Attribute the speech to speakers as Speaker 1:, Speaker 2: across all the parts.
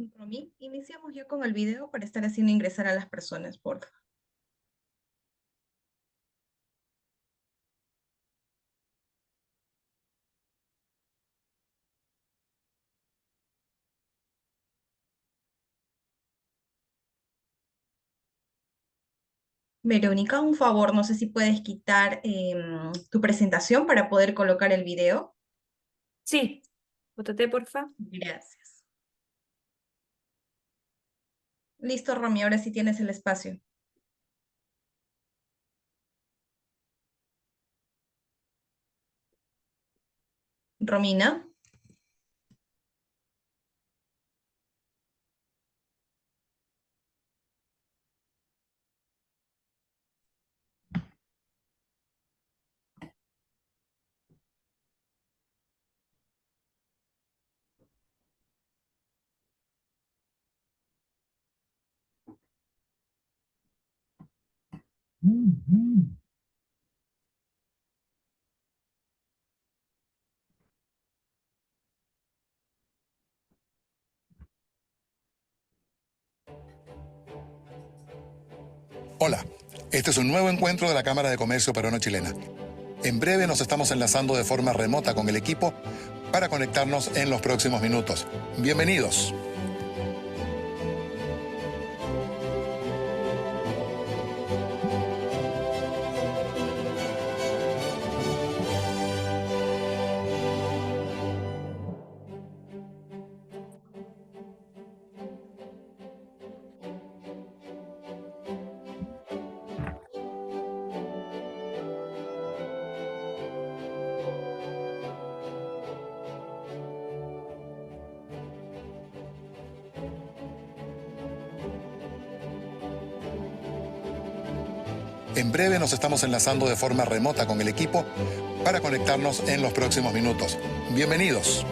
Speaker 1: Romy, iniciamos ya con el video para estar haciendo ingresar a las personas, por favor. Verónica, un favor, no sé si puedes quitar tu presentación para poder colocar el video.
Speaker 2: Sí, pótate porfa.
Speaker 1: Gracias. Listo, Romy, ahora sí tienes el espacio. Romina.
Speaker 3: Hola, este es un nuevo encuentro de la Cámara de Comercio Peruano-Chilena. En breve nos estamos enlazando de forma remota con el equipo para conectarnos en los próximos minutos. Bienvenidos. En breve nos estamos enlazando de forma remota con el equipo para conectarnos en los próximos minutos. Bienvenidos.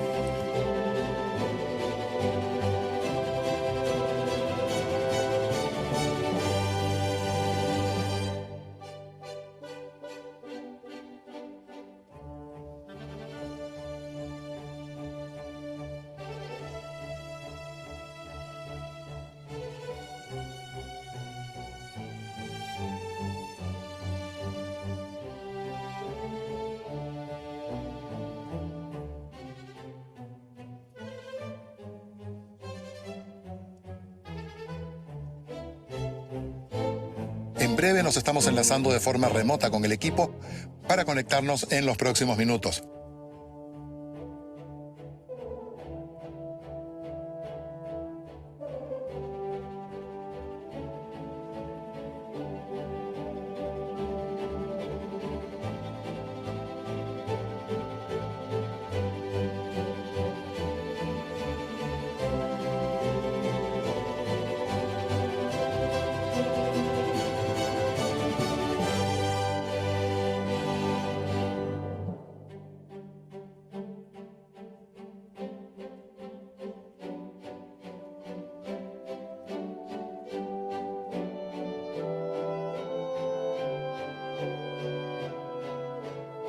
Speaker 3: En breve nos estamos enlazando de forma remota con el equipo para conectarnos en los próximos minutos.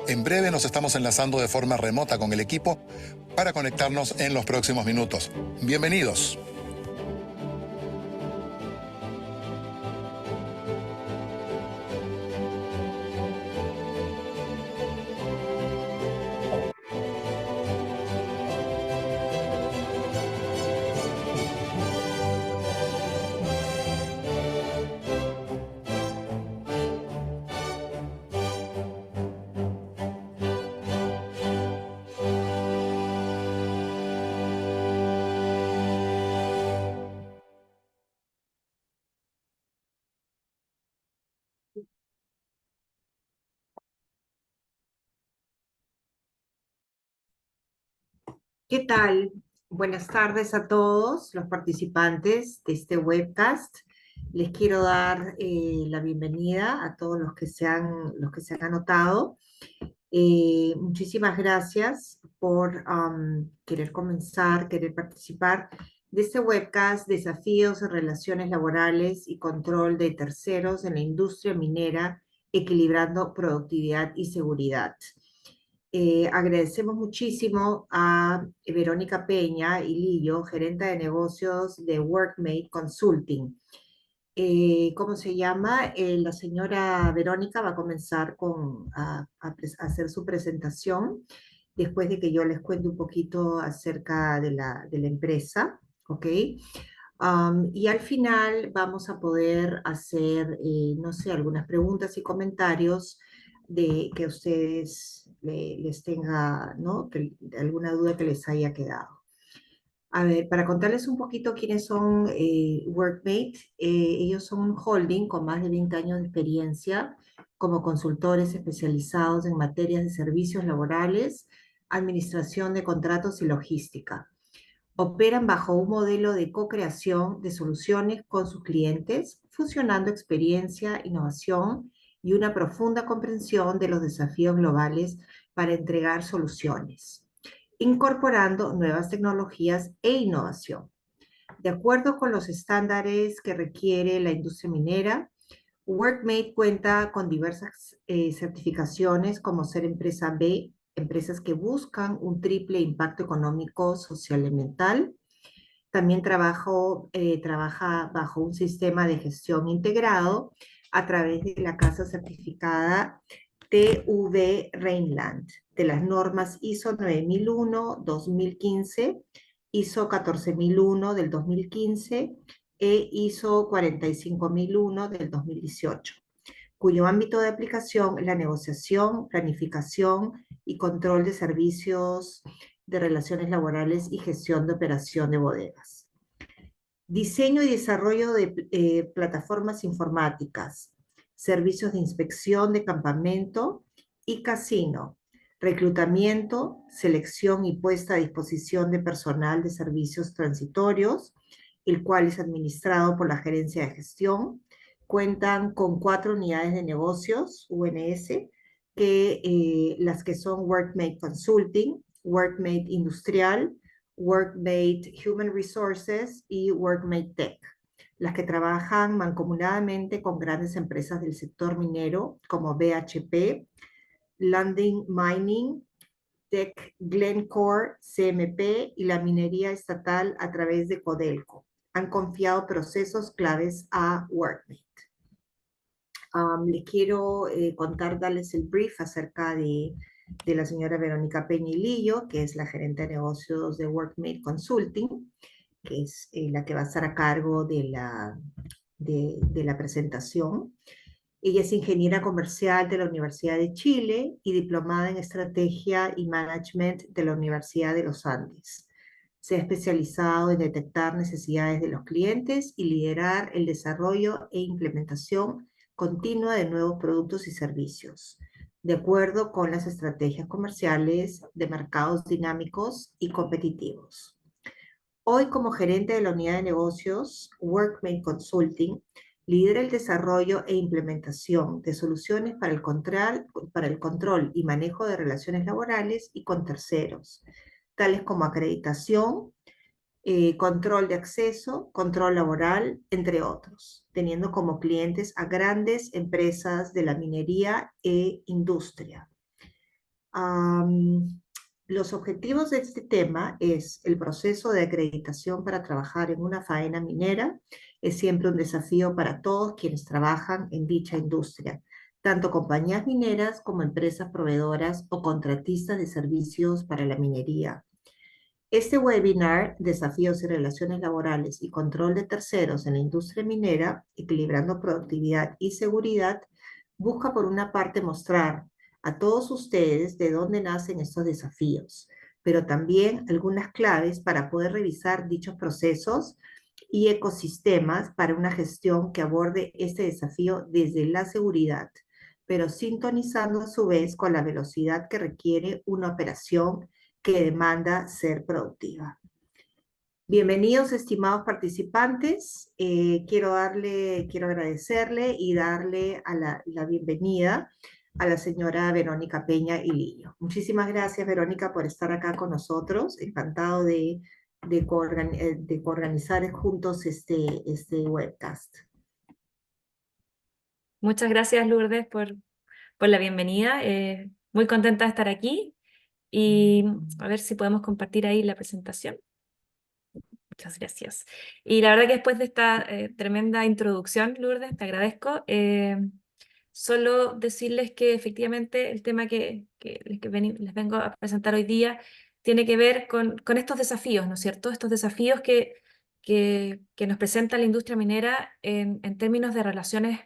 Speaker 3: En breve nos estamos enlazando de forma remota con el equipo para conectarnos en los próximos minutos. Bienvenidos.
Speaker 4: ¿Qué tal? Buenas tardes a todos los participantes de este webcast. Les quiero dar la bienvenida a todos los que se han anotado. Muchísimas gracias por querer comenzar, querer participar de este webcast, Desafíos en Relaciones Laborales y Control de Terceros en la Industria Minera, Equilibrando Productividad y Seguridad. Agradecemos muchísimo a Verónica Peña y Lillo, gerente de negocios de Workmate Consulting. ¿Cómo se llama? La señora Verónica va a comenzar a hacer su presentación después de que yo les cuente un poquito acerca de la empresa, ¿ok? Y al final vamos a poder hacer, no sé, algunas preguntas y comentarios de que ustedes les tenga, ¿no? Alguna duda que les haya quedado. A ver, para contarles un poquito quiénes son Workmate, ellos son un holding con más de 20 años de experiencia como consultores especializados en materias de servicios laborales, administración de contratos y logística. Operan bajo un modelo de co-creación de soluciones con sus clientes, fusionando experiencia, innovación y una profunda comprensión de los desafíos globales para entregar soluciones, incorporando nuevas tecnologías e innovación. De acuerdo con los estándares que requiere la industria minera, Workmate cuenta con diversas certificaciones como ser empresa B, empresas que buscan un triple impacto económico, social y ambiental. También trabaja bajo un sistema de gestión integrado a través de la casa certificada TV Rheinland, de las normas ISO 9001-2015, ISO 14001 del 2015 e ISO 45001 del 2018, cuyo ámbito de aplicación es la negociación, planificación y control de servicios de relaciones laborales y gestión de operación de bodegas. Diseño y desarrollo de plataformas informáticas, servicios de inspección de campamento y casino, reclutamiento, selección y puesta a disposición de personal de servicios transitorios, el cual es administrado por la Gerencia de Gestión. Cuentan con 4 unidades de negocios, UNS, las que son Workmate Consulting, Workmate Industrial, Workmate Human Resources y Workmate Tech, las que trabajan mancomunadamente con grandes empresas del sector minero como BHP, Lundin Mining, Tech Glencore, CMP y la minería estatal a través de Codelco. Han confiado procesos claves a Workmate. Les quiero darles el brief acerca de la señora Verónica Peña y Lillo, que es la gerente de negocios de Workmate Consulting, que es la que va a estar a cargo de la presentación. Ella es ingeniera comercial de la Universidad de Chile y diplomada en estrategia y management de la Universidad de los Andes. Se ha especializado en detectar necesidades de los clientes y liderar el desarrollo e implementación continua de nuevos productos y servicios, de acuerdo con las estrategias comerciales de mercados dinámicos y competitivos. Hoy, como gerente de la unidad de negocios Workmate Consulting, lidera el desarrollo e implementación de soluciones para el control y manejo de relaciones laborales y con terceros, tales como acreditación, control de acceso, control laboral, entre otros, teniendo como clientes a grandes empresas de la minería e industria. Los objetivos de este tema es el proceso de acreditación para trabajar en una faena minera. Es siempre un desafío para todos quienes trabajan en dicha industria, tanto compañías mineras como empresas proveedoras o contratistas de servicios para la minería. Este webinar, Desafíos y Relaciones Laborales y Control de Terceros en la Industria Minera, Equilibrando Productividad y Seguridad, busca por una parte mostrar a todos ustedes de dónde nacen estos desafíos, pero también algunas claves para poder revisar dichos procesos y ecosistemas para una gestión que aborde este desafío desde la seguridad, pero sintonizando a su vez con la velocidad que requiere una operación que demanda ser productiva. Bienvenidos, estimados participantes. Quiero agradecerle y darle la bienvenida a la señora Verónica Peña y Lillo. Muchísimas gracias, Verónica, por estar acá con nosotros. Encantado de organizar juntos este webcast.
Speaker 2: Muchas gracias, Lourdes, por la bienvenida. Muy contenta de estar aquí. Y a ver si podemos compartir ahí la presentación. Muchas gracias. Y la verdad que después de esta tremenda introducción, Lourdes, te agradezco. Solo decirles que efectivamente el tema les vengo a presentar hoy día tiene que ver con estos desafíos, ¿no es cierto? Estos desafíos que nos presenta la industria minera en términos de relaciones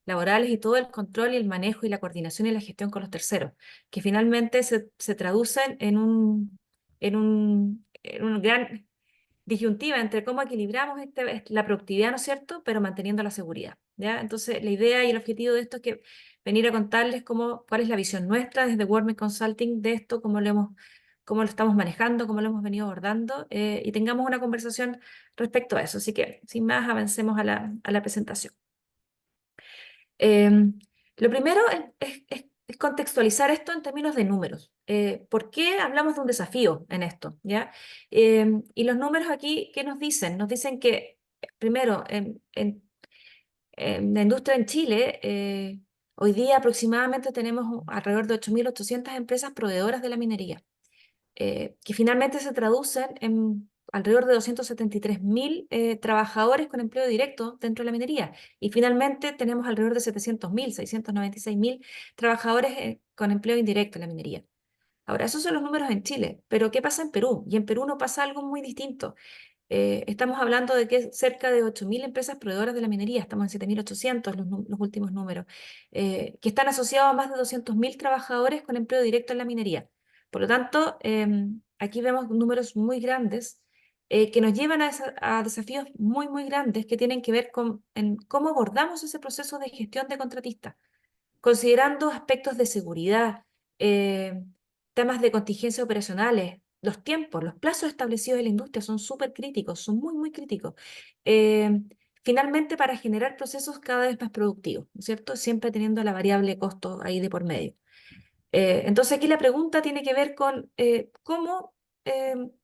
Speaker 2: laborales y todo el control y el manejo y la coordinación y la gestión con los terceros, que finalmente se traducen en un gran disyuntiva entre cómo equilibramos la productividad, ¿no es cierto?, pero manteniendo la seguridad, ¿ya? Entonces, la idea y el objetivo de esto es que venir a contarles cuál es la visión nuestra desde Workmate Consulting de esto, cómo lo estamos manejando, cómo lo hemos venido abordando, y tengamos una conversación respecto a eso. Así que, sin más, avancemos a la presentación. Lo primero es contextualizar esto en términos de números. ¿Por qué hablamos de un desafío en esto? ¿Ya? Y los números aquí, ¿qué nos dicen? Nos dicen que, primero, en la industria en Chile, hoy día aproximadamente tenemos alrededor de 8.800 empresas proveedoras de la minería, que finalmente se traducen en alrededor de 273.000 trabajadores con empleo directo dentro de la minería. Y finalmente tenemos alrededor de 700.000, 696.000 trabajadores con empleo indirecto en la minería. Ahora, esos son los números en Chile, pero ¿qué pasa en Perú? Y en Perú no pasa algo muy distinto. Estamos hablando de que cerca de 8.000 empresas proveedoras de la minería, estamos en 7.800 los últimos números, que están asociados a más de 200.000 trabajadores con empleo directo en la minería. Por lo tanto, aquí vemos números muy grandes que nos llevan a desafíos muy, muy grandes que tienen que ver en cómo abordamos ese proceso de gestión de contratistas, considerando aspectos de seguridad, eh, temas de contingencia operacionales, los tiempos, los plazos establecidos en la industria son súper críticos, son muy, muy críticos. Eh, Finalmente, para generar procesos cada vez más productivos, ¿no es cierto? Siempre teniendo la variable costo ahí de por medio. Entonces aquí la pregunta tiene que ver con cómo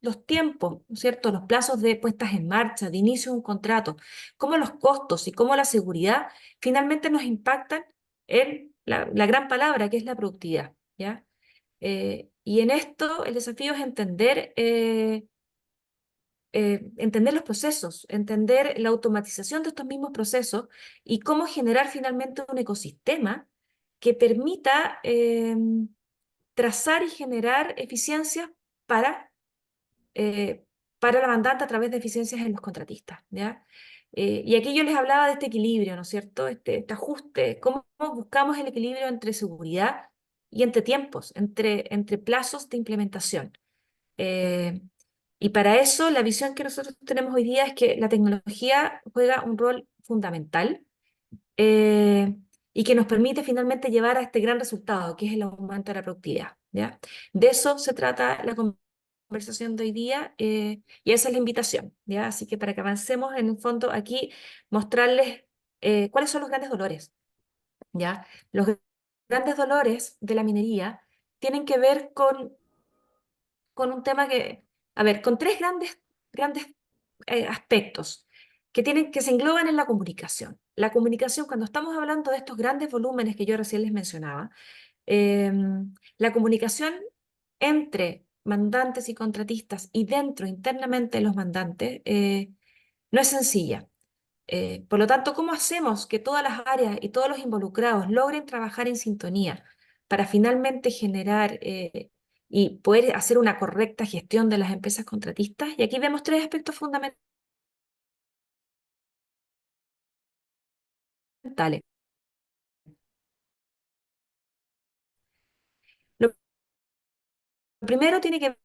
Speaker 2: los tiempos, ¿no es cierto? Los plazos de puestas en marcha, de inicio de un contrato, cómo los costos y cómo la seguridad finalmente nos impactan en la gran palabra que es la productividad, ¿ya? Y en esto el desafío es entender los procesos, entender la automatización de estos mismos procesos y cómo generar finalmente un ecosistema que permita trazar y generar eficiencias para, eh, para la mandante a través de eficiencias en los contratistas, ¿ya? Y aquí yo les hablaba de este equilibrio, ¿no es cierto? Este ajuste, cómo buscamos el equilibrio entre seguridad y entre tiempos, entre plazos de implementación. Eh, y para eso la visión que nosotros tenemos hoy día es que la tecnología juega un rol fundamental, eh, y que nos permite finalmente llevar a este gran resultado, que es el aumento de la productividad, ¿ya? De eso se trata la conversación de hoy día, y esa es la invitación, ¿ya? Así que para que avancemos, en el fondo, aquí mostrarles cuáles son los grandes dolores, ¿ya? Los grandes dolores de la minería tienen que ver con un tema a ver, con tres grandes aspectos que se engloban en la comunicación. La comunicación, cuando estamos hablando de estos grandes volúmenes que yo recién les mencionaba, la comunicación entre mandantes y contratistas y internamente de los mandantes, no es sencilla. Por lo tanto, ¿cómo hacemos que todas las áreas y todos los involucrados logren trabajar en sintonía para finalmente generar y poder hacer una correcta gestión de las empresas contratistas? Y aquí vemos tres aspectos fundamentales. Lo primero tiene que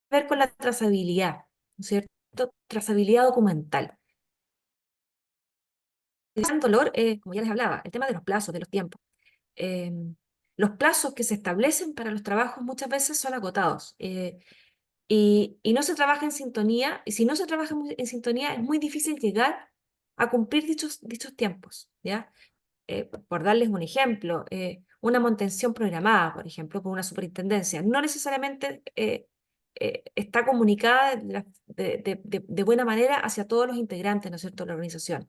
Speaker 2: ver con la trazabilidad, ¿no es cierto? Trazabilidad documental. El gran dolor, como ya les hablaba, el tema de los plazos, de los tiempos. Eh, los plazos que se establecen para los trabajos muchas veces son acotados. Y no se trabaja en sintonía, y si no se trabaja en sintonía, es muy difícil llegar a cumplir dichos tiempos, ¿ya? Por darles un ejemplo, una manutención programada, por ejemplo, por una superintendencia, no necesariamente está comunicada de buena manera hacia todos los integrantes, ¿no es cierto?, de la organización,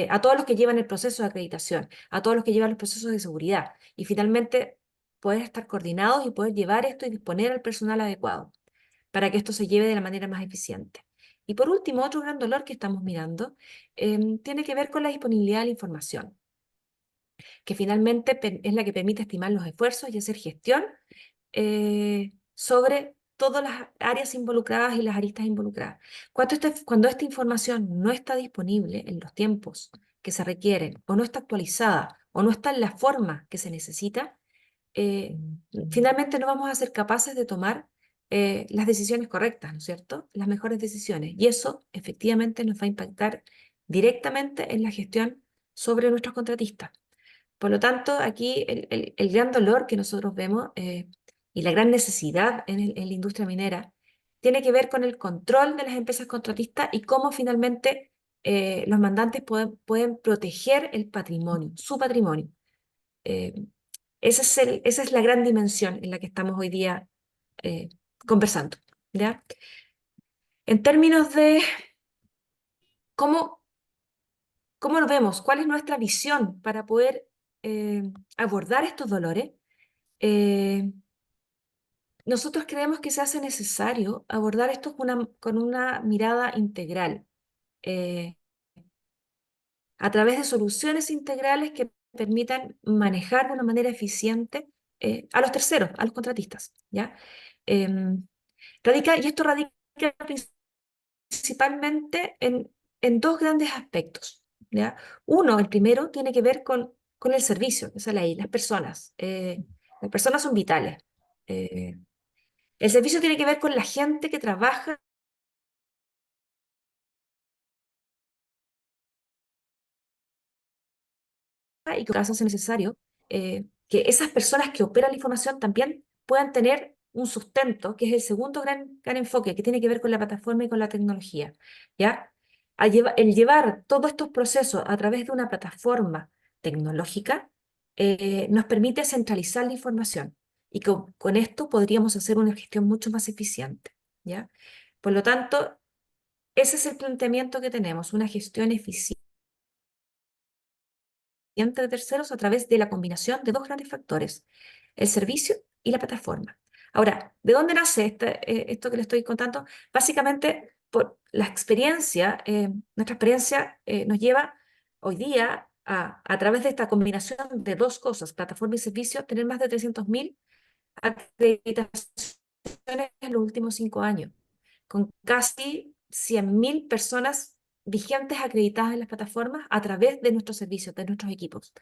Speaker 2: a todos los que llevan el proceso de acreditación, a todos los que llevan los procesos de seguridad, y finalmente poder estar coordinados y poder llevar esto y disponer al personal adecuado para que esto se lleve de la manera más eficiente. Y por último, otro gran dolor que estamos mirando tiene que ver con la disponibilidad de la información, que finalmente es la que permite estimar los esfuerzos y hacer gestión sobre todas las áreas involucradas y las aristas involucradas. Cuando esta información no está disponible en los tiempos que se requieren, o no está actualizada, o no está en la forma que se necesita, finalmente no vamos a ser capaces de tomar las decisiones correctas, ¿no es cierto? Las mejores decisiones. Y eso efectivamente nos va a impactar directamente en la gestión sobre nuestros contratistas. Por lo tanto, aquí el gran dolor que nosotros vemos y la gran necesidad en la industria minera tiene que ver con el control de las empresas contratistas y cómo finalmente los mandantes pueden proteger el patrimonio, su patrimonio. Eh, esa es la gran dimensión en la que estamos hoy día conversando, ¿ya? En términos de cómo lo vemos, cuál es nuestra visión para poder abordar estos dolores, eh, nosotros creemos que se hace necesario abordar esto con una mirada integral, eh, a través de soluciones integrales que permitan manejar de una manera eficiente a los terceros, a los contratistas, ¿ya? Y esto radica principalmente en dos grandes aspectos, ¿ya? Uno, el primero, tiene que ver con el servicio, esa es la I, las personas. Las personas son vitales. Eh, el servicio tiene que ver con la gente que trabaja y que en caso es necesario que esas personas que operan la información también puedan tener un sustento, que es el segundo gran enfoque, que tiene que ver con la plataforma y con la tecnología, ¿ya? El llevar todos estos procesos a través de una plataforma tecnológica nos permite centralizar la información y con esto podríamos hacer una gestión mucho más eficiente, ¿ya? Por lo tanto, ese es el planteamiento que tenemos, una gestión eficiente de terceros a través de la combinación de dos grandes factores, el servicio y la plataforma. Ahora, ¿de dónde nace esto que le estoy contando? Básicamente, por la experiencia, nuestra experiencia nos lleva hoy día a través de esta combinación de dos cosas, plataforma y servicio, a tener más de 300.000 acreditaciones en los últimos 5 años, con casi 100.000 personas vigentes acreditadas en las plataformas a través de nuestros servicios, de nuestros equipos.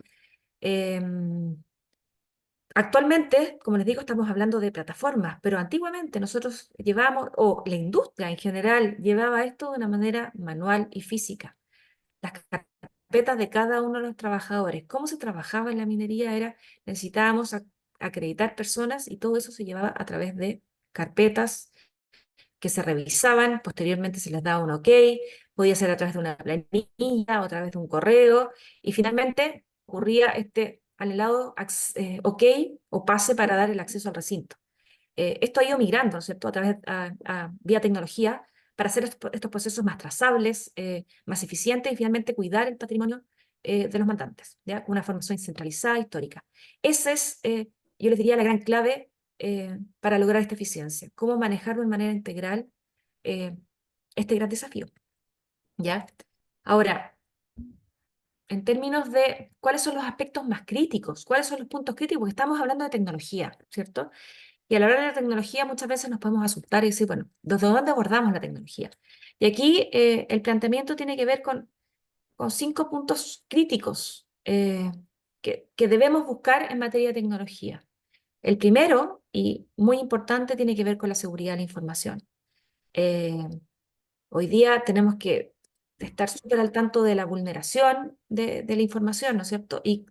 Speaker 2: Actualmente, como les digo, estamos hablando de plataformas, pero antiguamente nosotros llevábamos, o la industria en general, llevaba esto de una manera manual y física. Las carpetas de cada uno de los trabajadores. ¿Cómo se trabajaba en la minería? Necesitábamos acreditar personas y todo eso se llevaba a través de carpetas que se revisaban, posteriormente se les daba un OK, podía ser a través de una planilla o a través de un correo, y finalmente ocurría este anhelado OK o pase para dar el acceso al recinto. Esto ha ido migrando, ¿no es cierto?, a través vía tecnología, para hacer estos procesos más trazables, más eficientes y finalmente cuidar el patrimonio de los mandantes, ¿ya? Una formación centralizada, histórica. Esa es, yo les diría, la gran clave para lograr esta eficiencia. Cómo manejarlo de manera integral este gran desafío, ¿ya? Ahora, en términos de cuáles son los aspectos más críticos, cuáles son los puntos críticos, porque estamos hablando de tecnología, ¿cierto? Y a la hora de la tecnología muchas veces nos podemos asustar y decir, bueno, ¿desde dónde abordamos la tecnología? Y aquí el planteamiento tiene que ver con 5 puntos críticos que debemos buscar en materia de tecnología. El primero, y muy importante, tiene que ver con la seguridad de la información. Hoy día tenemos que estar súper al tanto de la vulneración de la información, ¿no es cierto? Y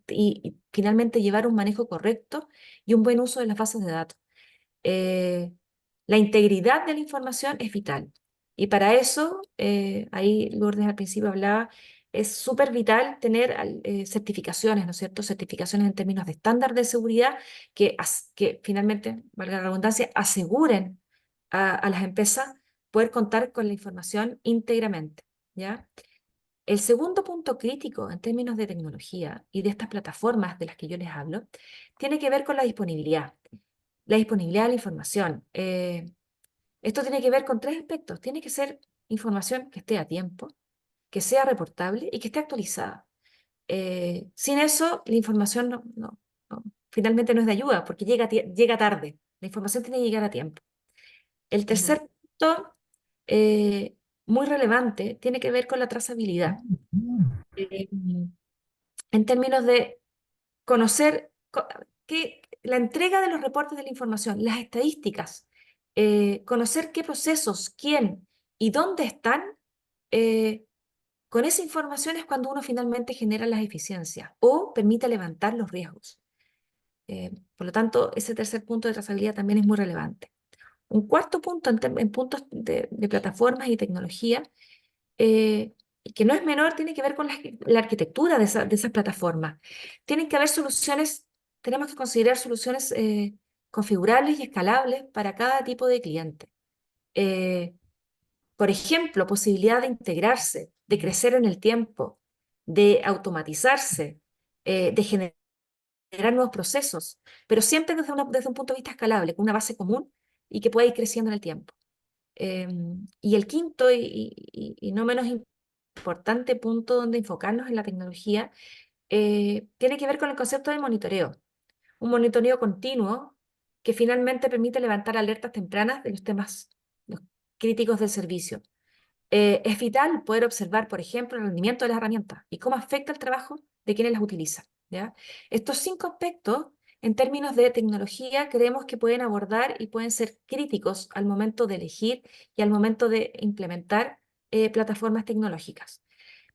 Speaker 2: finalmente llevar un manejo correcto y un buen uso de las bases de datos. La integridad de la información es vital. Y para eso, ahí Lourdes al principio hablaba, es súper vital tener certificaciones, ¿no es cierto? Certificaciones en términos de estándar de seguridad que finalmente, valga la redundancia, aseguren a las empresas poder contar con la información íntegramente, ¿ya? El segundo punto crítico en términos de tecnología y de estas plataformas de las que yo les hablo, tiene que ver con la disponibilidad de la información. Esto tiene que ver con tres aspectos. Tiene que ser información que esté a tiempo, que sea reportable y que esté actualizada. Sin eso, la información finalmente no es de ayuda porque llega tarde. La información tiene que llegar a tiempo. El
Speaker 4: Ujú.
Speaker 2: tercer punto, eh, muy relevante, tiene que ver con la trazabilidad. Eh, en términos de conocer que la entrega de los reportes de la información, las estadísticas, conocer qué procesos, quién y dónde están, eh, con esa información es cuando uno finalmente genera las eficiencias o permite levantar los riesgos. Por lo tanto, ese tercer punto de trazabilidad también es muy relevante. Un cuarto punto en puntos de plataformas y tecnología, eh, que no es menor, tiene que ver con la arquitectura de esas plataformas. Tienen que haber soluciones, tenemos que considerar soluciones configurables y escalables para cada tipo de cliente. Eh, por ejemplo, posibilidad de integrarse, de crecer en el tiempo, de automatizarse, de generar nuevos procesos, pero siempre desde un punto de vista escalable, con una base común y que pueda ir creciendo en el tiempo. Y el quinto y no menos importante punto donde enfocarnos en la tecnología tiene que ver con el concepto de monitoreo. Un monitoreo continuo que finalmente permite levantar alertas tempranas de los temas los críticos del servicio. Es vital poder observar, por ejemplo, el rendimiento de las herramientas y cómo afecta el trabajo de quienes las utilizan, ¿ya? Estos 5 aspectos, en términos de tecnología, creemos que pueden abordar y pueden ser críticos al momento de elegir y al momento de implementar plataformas tecnológicas.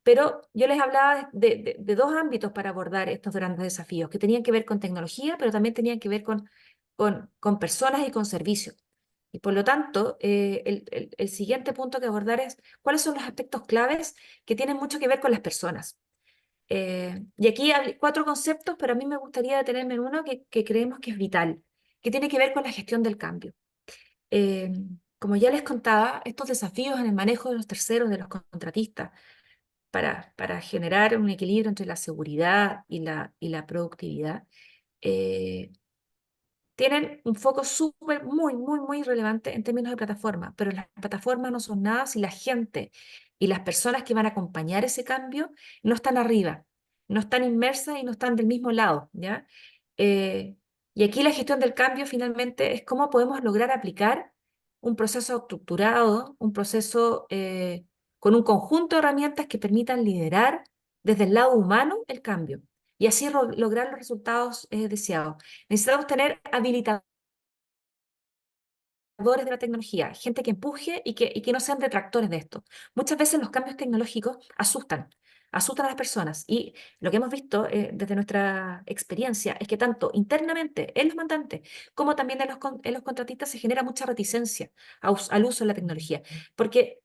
Speaker 2: Pero yo les hablaba de 2 ámbitos para abordar estos grandes desafíos, que tenían que ver con tecnología, pero también tenían que ver con personas y con servicios. Y por lo tanto, el siguiente punto que abordar es cuáles son los aspectos claves que tienen mucho que ver con las personas. Y aquí hay 4 conceptos, pero a mí me gustaría detenerme en uno que creemos que es vital, que tiene que ver con la gestión del cambio. Eh, Como ya les contaba, estos desafíos en el manejo de los terceros, de los contratistas, para generar un equilibrio entre la seguridad y la productividad, eh, tienen un foco súper, muy relevante en términos de plataforma, pero las plataformas no son nada si la gente y las personas que van a acompañar ese cambio no están arriba, no están inmersas y no están del mismo lado, ¿ya? Y aquí la gestión del cambio finalmente es cómo podemos lograr aplicar un proceso estructurado, un proceso con un conjunto de herramientas que permitan liderar desde el lado humano el cambio y así lograr los resultados deseados. Necesitamos tener habilitadores de la tecnología, gente que empuje y que no sean detractores de esto. Muchas veces los cambios tecnológicos asustan a las personas y lo que hemos visto desde nuestra experiencia es que tanto internamente en los mandantes como también en los contratistas se genera mucha reticencia al uso de la tecnología, porque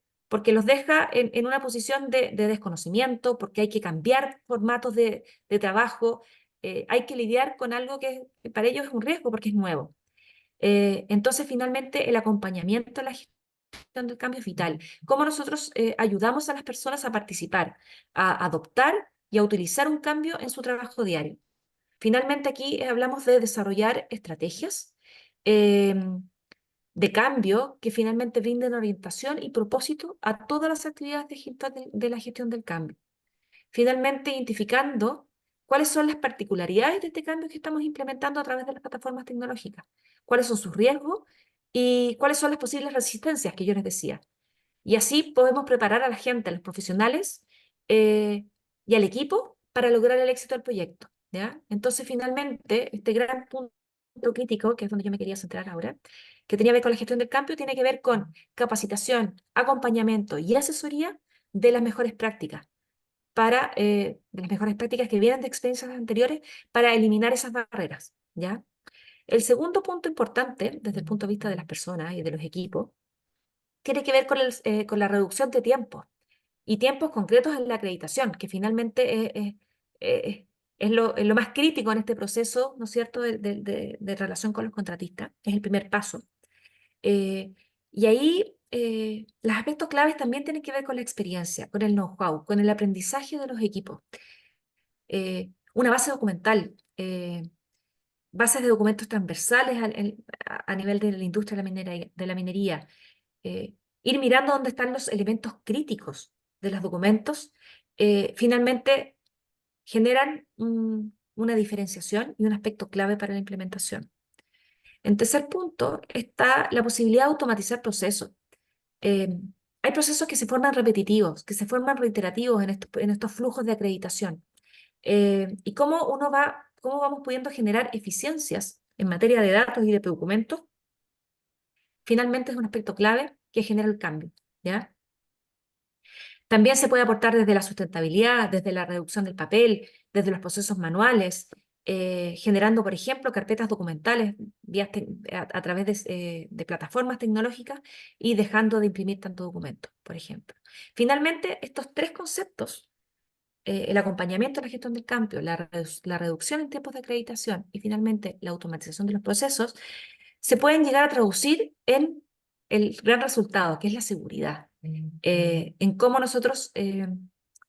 Speaker 2: los deja en una posición de desconocimiento, porque hay que cambiar formatos de trabajo, hay que lidiar con algo que para ellos es un riesgo porque es nuevo. Entonces, finalmente, el acompañamiento a la gestión del cambio es vital. ¿Cómo nosotros ayudamos a las personas a participar, a adoptar y a utilizar un cambio en su trabajo diario? Finalmente, aquí hablamos de desarrollar estrategias eh, de cambio que finalmente brinden orientación y propósito a todas las actividades de la gestión del cambio. Finalmente, identificando cuáles son las particularidades de este cambio que estamos implementando a través de las plataformas tecnológicas, cuáles son sus riesgos y cuáles son las posibles resistencias que yo les decía. Y así podemos preparar a la gente, a los profesionales y al equipo para lograr el éxito del proyecto, ¿ya? Entonces, finalmente, este gran punto crítico, que es donde yo me quería centrar ahora, que tenía que ver con la gestión del cambio, tiene que ver con capacitación, acompañamiento y asesoría de las mejores prácticas de las mejores prácticas que vienen de experiencias anteriores para eliminar esas barreras, ¿ya? El segundo punto importante, desde el punto de vista de las personas y de los equipos, tiene que ver con la reducción de tiempos y tiempos concretos en la acreditación, que finalmente es lo más crítico en este proceso, ¿no es cierto?, de relación con los contratistas, es el primer paso. Y ahí los aspectos claves también tienen que ver con la experiencia, con el know-how, con el aprendizaje de los equipos. Una base documental, bases de documentos transversales a nivel de la industria de la minería, ir mirando dónde están los elementos críticos de los documentos, finalmente generan una diferenciación y un aspecto clave para la implementación. En tercer punto está la posibilidad de automatizar procesos. Hay procesos que se forman repetitivos, que se forman reiterativos en estos flujos de acreditación. Y cómo vamos pudiendo generar eficiencias en materia de datos y de documentos, finalmente es un aspecto clave que genera el cambio, ¿ya? También se puede aportar desde la sustentabilidad, desde la reducción del papel, desde los procesos manuales, generando, por ejemplo, carpetas documentales a través de plataformas tecnológicas y dejando de imprimir tanto documento, por ejemplo. Finalmente, estos tres conceptos, el acompañamiento a la gestión del cambio, la reducción en tiempos de acreditación y finalmente la automatización de los procesos, se pueden llegar a traducir en el gran resultado, que es la seguridad, en cómo nosotros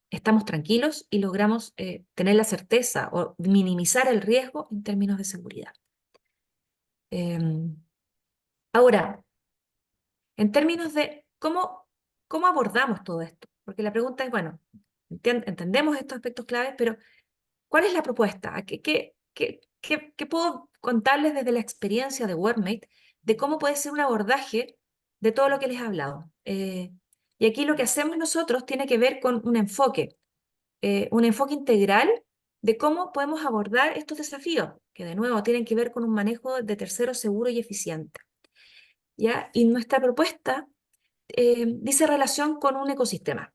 Speaker 2: estamos tranquilos y logramos tener la certeza o minimizar el riesgo en términos de seguridad. Ahora, en términos de cómo abordamos todo esto, porque la pregunta es, bueno, entendemos estos aspectos claves, pero ¿cuál es la propuesta? ¿Qué puedo contarles desde la experiencia de WordMate de cómo puede ser un abordaje de todo lo que les he hablado? Y aquí lo que hacemos nosotros tiene que ver con un enfoque integral de cómo podemos abordar estos desafíos, que de nuevo tienen que ver con un manejo de terceros seguro y eficiente, ¿ya? Y nuestra propuesta dice relación con un ecosistema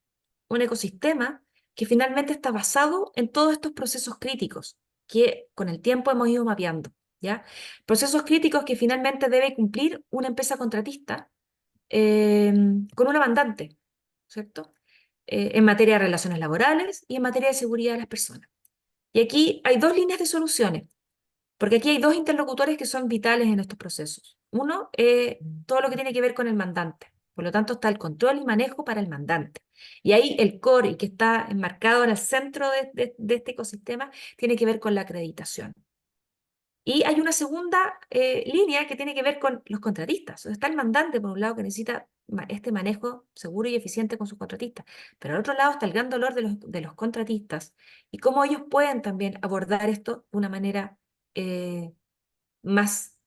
Speaker 2: que finalmente está basado en todos estos procesos críticos que con el tiempo hemos ido mapeando, ¿ya? Procesos críticos que finalmente debe cumplir una empresa contratista con una mandante, ¿cierto? En materia de relaciones laborales y en materia de seguridad de las personas. Y aquí hay dos líneas de soluciones, porque aquí hay dos interlocutores que son vitales en estos procesos. Uno, todo lo que tiene que ver con el mandante. Por lo tanto, está el control y manejo para el mandante. Y ahí el core, y que está enmarcado en el centro de este ecosistema, tiene que ver con la acreditación. Y hay una segunda línea que tiene que ver con los contratistas. O sea, está el mandante, por un lado, que necesita este manejo seguro y eficiente con sus contratistas. Pero al otro lado está el gran dolor de los contratistas y cómo ellos pueden también abordar esto de una manera más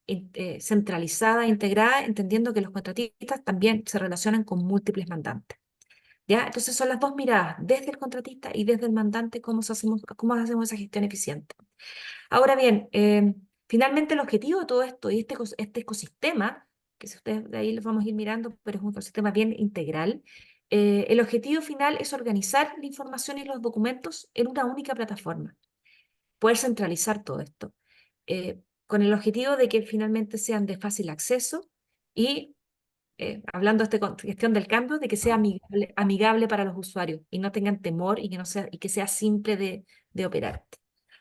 Speaker 2: centralizada, integrada, entendiendo que los contratistas también se relacionan con múltiples mandantes. ¿Ya? Entonces son las dos miradas, desde el contratista y desde el mandante, cómo hacemos esa gestión eficiente. Ahora bien, finalmente el objetivo de todo esto y este ecosistema, que si ustedes de ahí los vamos a ir mirando, pero es un ecosistema bien integral, el objetivo final es organizar la información y los documentos en una única plataforma, poder centralizar todo esto, con el objetivo de que finalmente sean de fácil acceso y, hablando de gestión del cambio, de que sea amigable para los usuarios y no tengan temor y que sea simple de operar.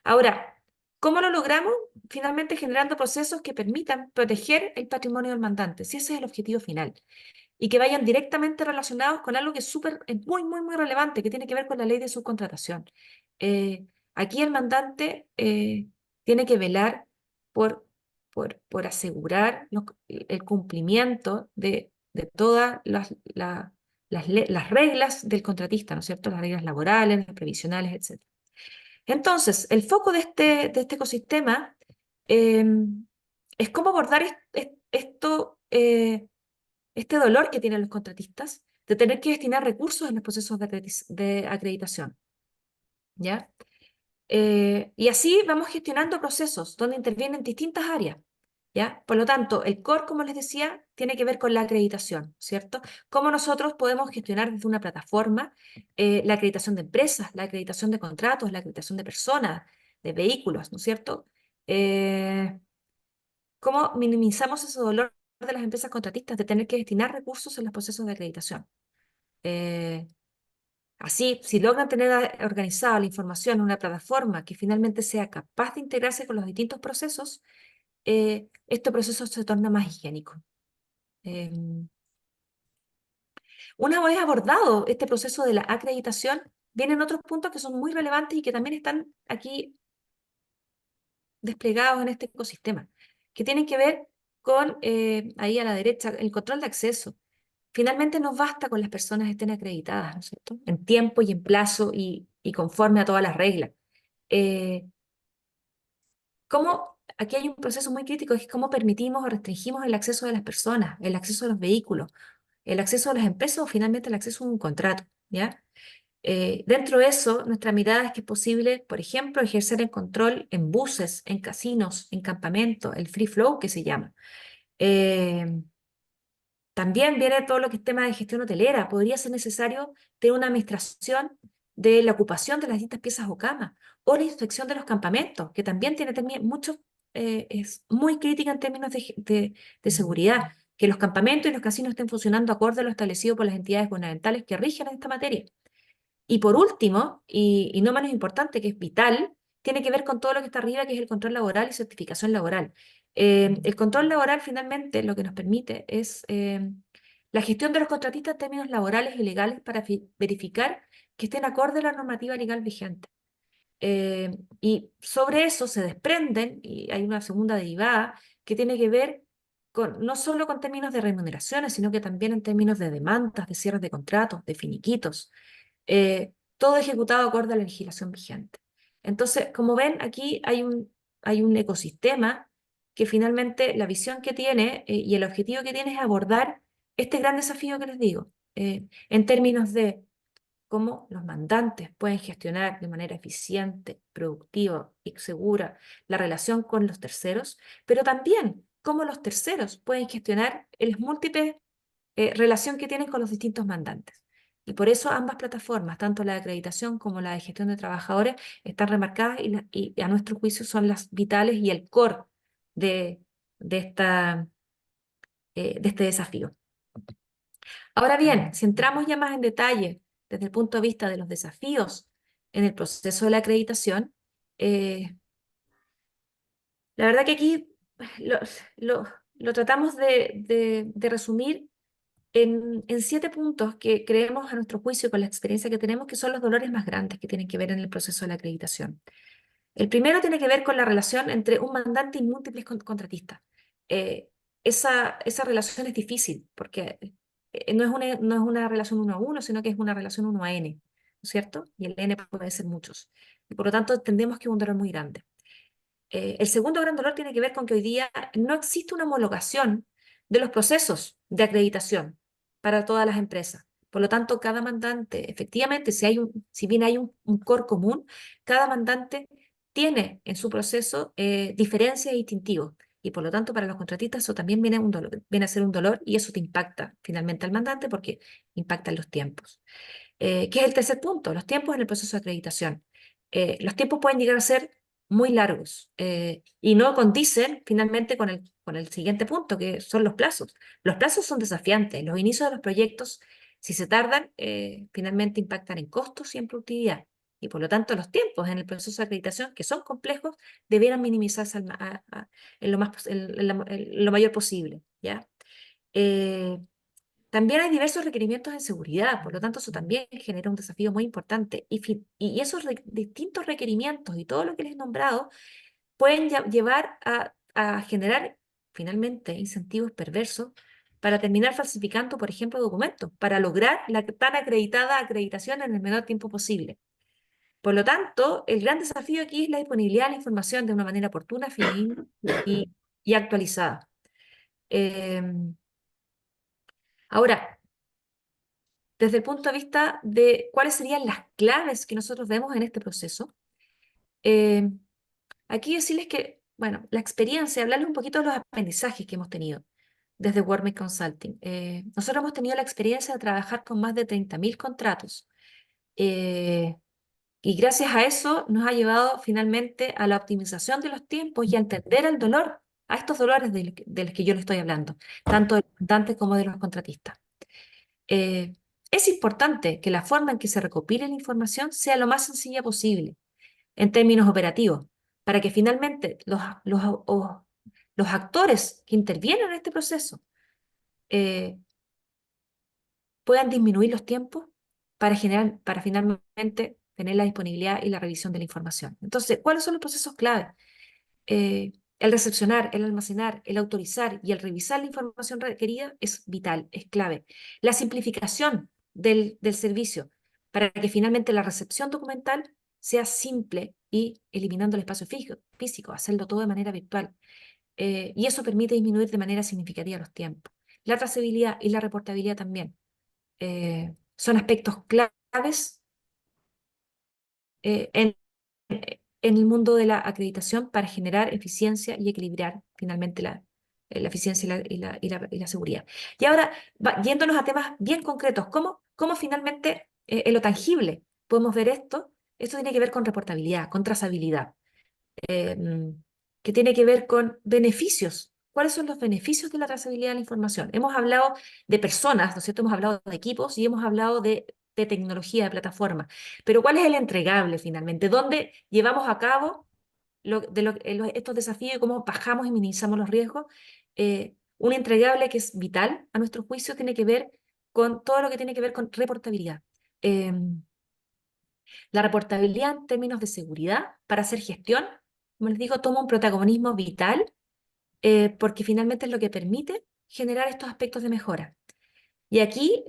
Speaker 2: Ahora, ¿cómo lo logramos? Finalmente generando procesos que permitan proteger el patrimonio del mandante, si ese es el objetivo final, y que vayan directamente relacionados con algo que es muy, muy, muy relevante, que tiene que ver con la ley de subcontratación. Aquí el mandante tiene que velar por asegurar el cumplimiento de todas las reglas del contratista, ¿no es cierto? Las reglas laborales, las previsionales, etc. Entonces, el foco de este ecosistema es cómo abordar este dolor que tienen los contratistas de tener que destinar recursos en los procesos de acreditación, ¿ya? Y así vamos gestionando procesos donde intervienen distintas áreas, ¿ya? Por lo tanto, el core, como les decía, tiene que ver con la acreditación, ¿cierto? Cómo nosotros podemos gestionar desde una plataforma la acreditación de empresas, la acreditación de contratos, la acreditación de personas, de vehículos, ¿no es cierto? ¿Cómo minimizamos ese dolor de las empresas contratistas de tener que destinar recursos en los procesos de acreditación? Así, si logran tener organizada la información en una plataforma que finalmente sea capaz de integrarse con los distintos procesos, este proceso se torna más higiénico. Una vez abordado este proceso de la acreditación, vienen otros puntos que son muy relevantes y que también están aquí desplegados en este ecosistema, que tienen que ver con, ahí a la derecha, el control de acceso. Finalmente no basta con las personas estén acreditadas, ¿no es cierto? En tiempo y en plazo y conforme a todas las reglas. Eh, aquí hay un proceso muy crítico, es cómo permitimos o restringimos el acceso de las personas, el acceso a los vehículos, el acceso a las empresas o finalmente el acceso a un contrato, ¿ya? Dentro de eso, nuestra mirada es que es posible, por ejemplo, ejercer el control en buses, en casinos, en campamentos, el free flow que se llama. Eh, También viene todo lo que es tema de gestión hotelera. Podría ser necesario tener una administración de la ocupación de las distintas piezas o camas, o la inspección de los campamentos, que también tiene mucho, es muy crítica en términos de seguridad, que los campamentos y los casinos estén funcionando acorde a lo establecido por las entidades gubernamentales que rigen esta materia. Y por último, y no menos importante, que es vital, tiene que ver con todo lo que está arriba, que es el control laboral y certificación laboral. El control laboral finalmente lo que nos permite es la gestión de los contratistas en términos laborales y legales para verificar que estén acorde a la normativa legal vigente. Y sobre eso se desprenden, y hay una segunda derivada, que tiene que ver no solo con términos de remuneraciones, sino que también en términos de demandas, de cierres de contratos, de finiquitos. Todo ejecutado acorde a la legislación vigente. Entonces, como ven, aquí hay un ecosistema que finalmente la visión que tiene y el objetivo que tiene es abordar este gran desafío que les digo, en términos de cómo los mandantes pueden gestionar de manera eficiente, productiva y segura la relación con los terceros, pero también cómo los terceros pueden gestionar el múltiple relación que tienen con los distintos mandantes. Y por eso ambas plataformas, tanto la de acreditación como la de gestión de trabajadores, están remarcadas y a nuestro juicio son las vitales y el core de, de, esta, de este desafío. Ahora bien, si entramos ya más en detalle desde el punto de vista de los desafíos en el proceso de la acreditación, eh, la verdad que aquí lo, lo- lo tratamos de resumir en 7 puntos que creemos a nuestro juicio con la experiencia que tenemos que son los dolores más grandes que tienen que ver en el proceso de la acreditación. El primero tiene que ver con la relación entre un mandante y múltiples contratistas. Eh, esa relación es difícil porque no es una relación uno a uno, sino que es una relación uno a n, ¿no es cierto? Y el n puede ser muchos. Y por lo tanto entendemos que es un dolor muy grande. El segundo gran dolor tiene que ver con que hoy día no existe una homologación de los procesos de acreditación para todas las empresas. Por lo tanto, cada mandante, efectivamente, si bien hay un core común, cada mandante tiene en su proceso diferencias distintivas. Y por lo tanto, para los contratistas eso también viene a ser un dolor y eso te impacta finalmente al mandante porque impactan los tiempos. ¿Qué es el tercer punto? Los tiempos en el proceso de acreditación. Los tiempos pueden llegar a ser muy largos y no condicen finalmente con el siguiente punto, que son los plazos. Los plazos son desafiantes. Los inicios de los proyectos, si se tardan, finalmente impactan en costos y en productividad. Y por lo tanto, los tiempos en el proceso de acreditación, que son complejos, debieran minimizarse en lo en lo mayor posible, ¿ya? Eh, También hay diversos requerimientos en seguridad, por lo tanto eso también genera un desafío muy importante. Y esos distintos requerimientos y todo lo que les he nombrado pueden llevar a generar finalmente incentivos perversos para terminar falsificando, por ejemplo, documentos, para lograr la tan acreditada acreditación en el menor tiempo posible. Por lo tanto, el gran desafío aquí es la disponibilidad de la información de una manera oportuna, fidedigna y actualizada. Ahora, desde el punto de vista de cuáles serían las claves que nosotros vemos en este proceso. Eh, Aquí decirles que, bueno, la experiencia, hablarles un poquito de los aprendizajes que hemos tenido desde Workmate Consulting. Nosotros hemos tenido la experiencia de trabajar con más de 30.000 contratos eh, y gracias a eso nos ha llevado finalmente a la optimización de los tiempos y a entender el dolor, a estos dolores de los que yo les estoy hablando, tanto de los contratantes como de los contratistas. Eh, es importante que la forma en que se recopile la información sea lo más sencilla posible en términos operativos, para que finalmente los actores que intervienen en este proceso puedan disminuir los tiempos para finalmente tener la disponibilidad y la revisión de la información. Entonces, ¿cuáles son los procesos clave? El recepcionar, el almacenar, el autorizar y el revisar la información requerida es vital, es clave. La simplificación del servicio para que finalmente la recepción documental sea simple y eliminando el espacio físico, hacerlo todo de manera virtual. Y eso permite disminuir de manera significativa los tiempos. La trazabilidad y la reportabilidad también son aspectos claves en el mundo de la acreditación para generar eficiencia y equilibrar finalmente la eficiencia y la seguridad. Y ahora, yéndonos a temas bien concretos, ¿cómo finalmente en lo tangible podemos ver esto? Esto tiene que ver con reportabilidad, con trazabilidad, que tiene que ver con beneficios. ¿Cuáles son los beneficios de la trazabilidad de la información? Hemos hablado de personas, ¿no es cierto? Hemos hablado de equipos y hemos hablado de tecnología, de plataforma. Pero ¿cuál es el entregable finalmente? ¿Dónde llevamos a cabo estos desafíos y cómo bajamos y minimizamos los riesgos? Un entregable que es vital a nuestro juicio tiene que ver con todo lo que tiene que ver con reportabilidad. La reportabilidad en términos de seguridad para hacer gestión, como les digo, toma un protagonismo vital porque finalmente es lo que permite generar estos aspectos de mejora. Y aquí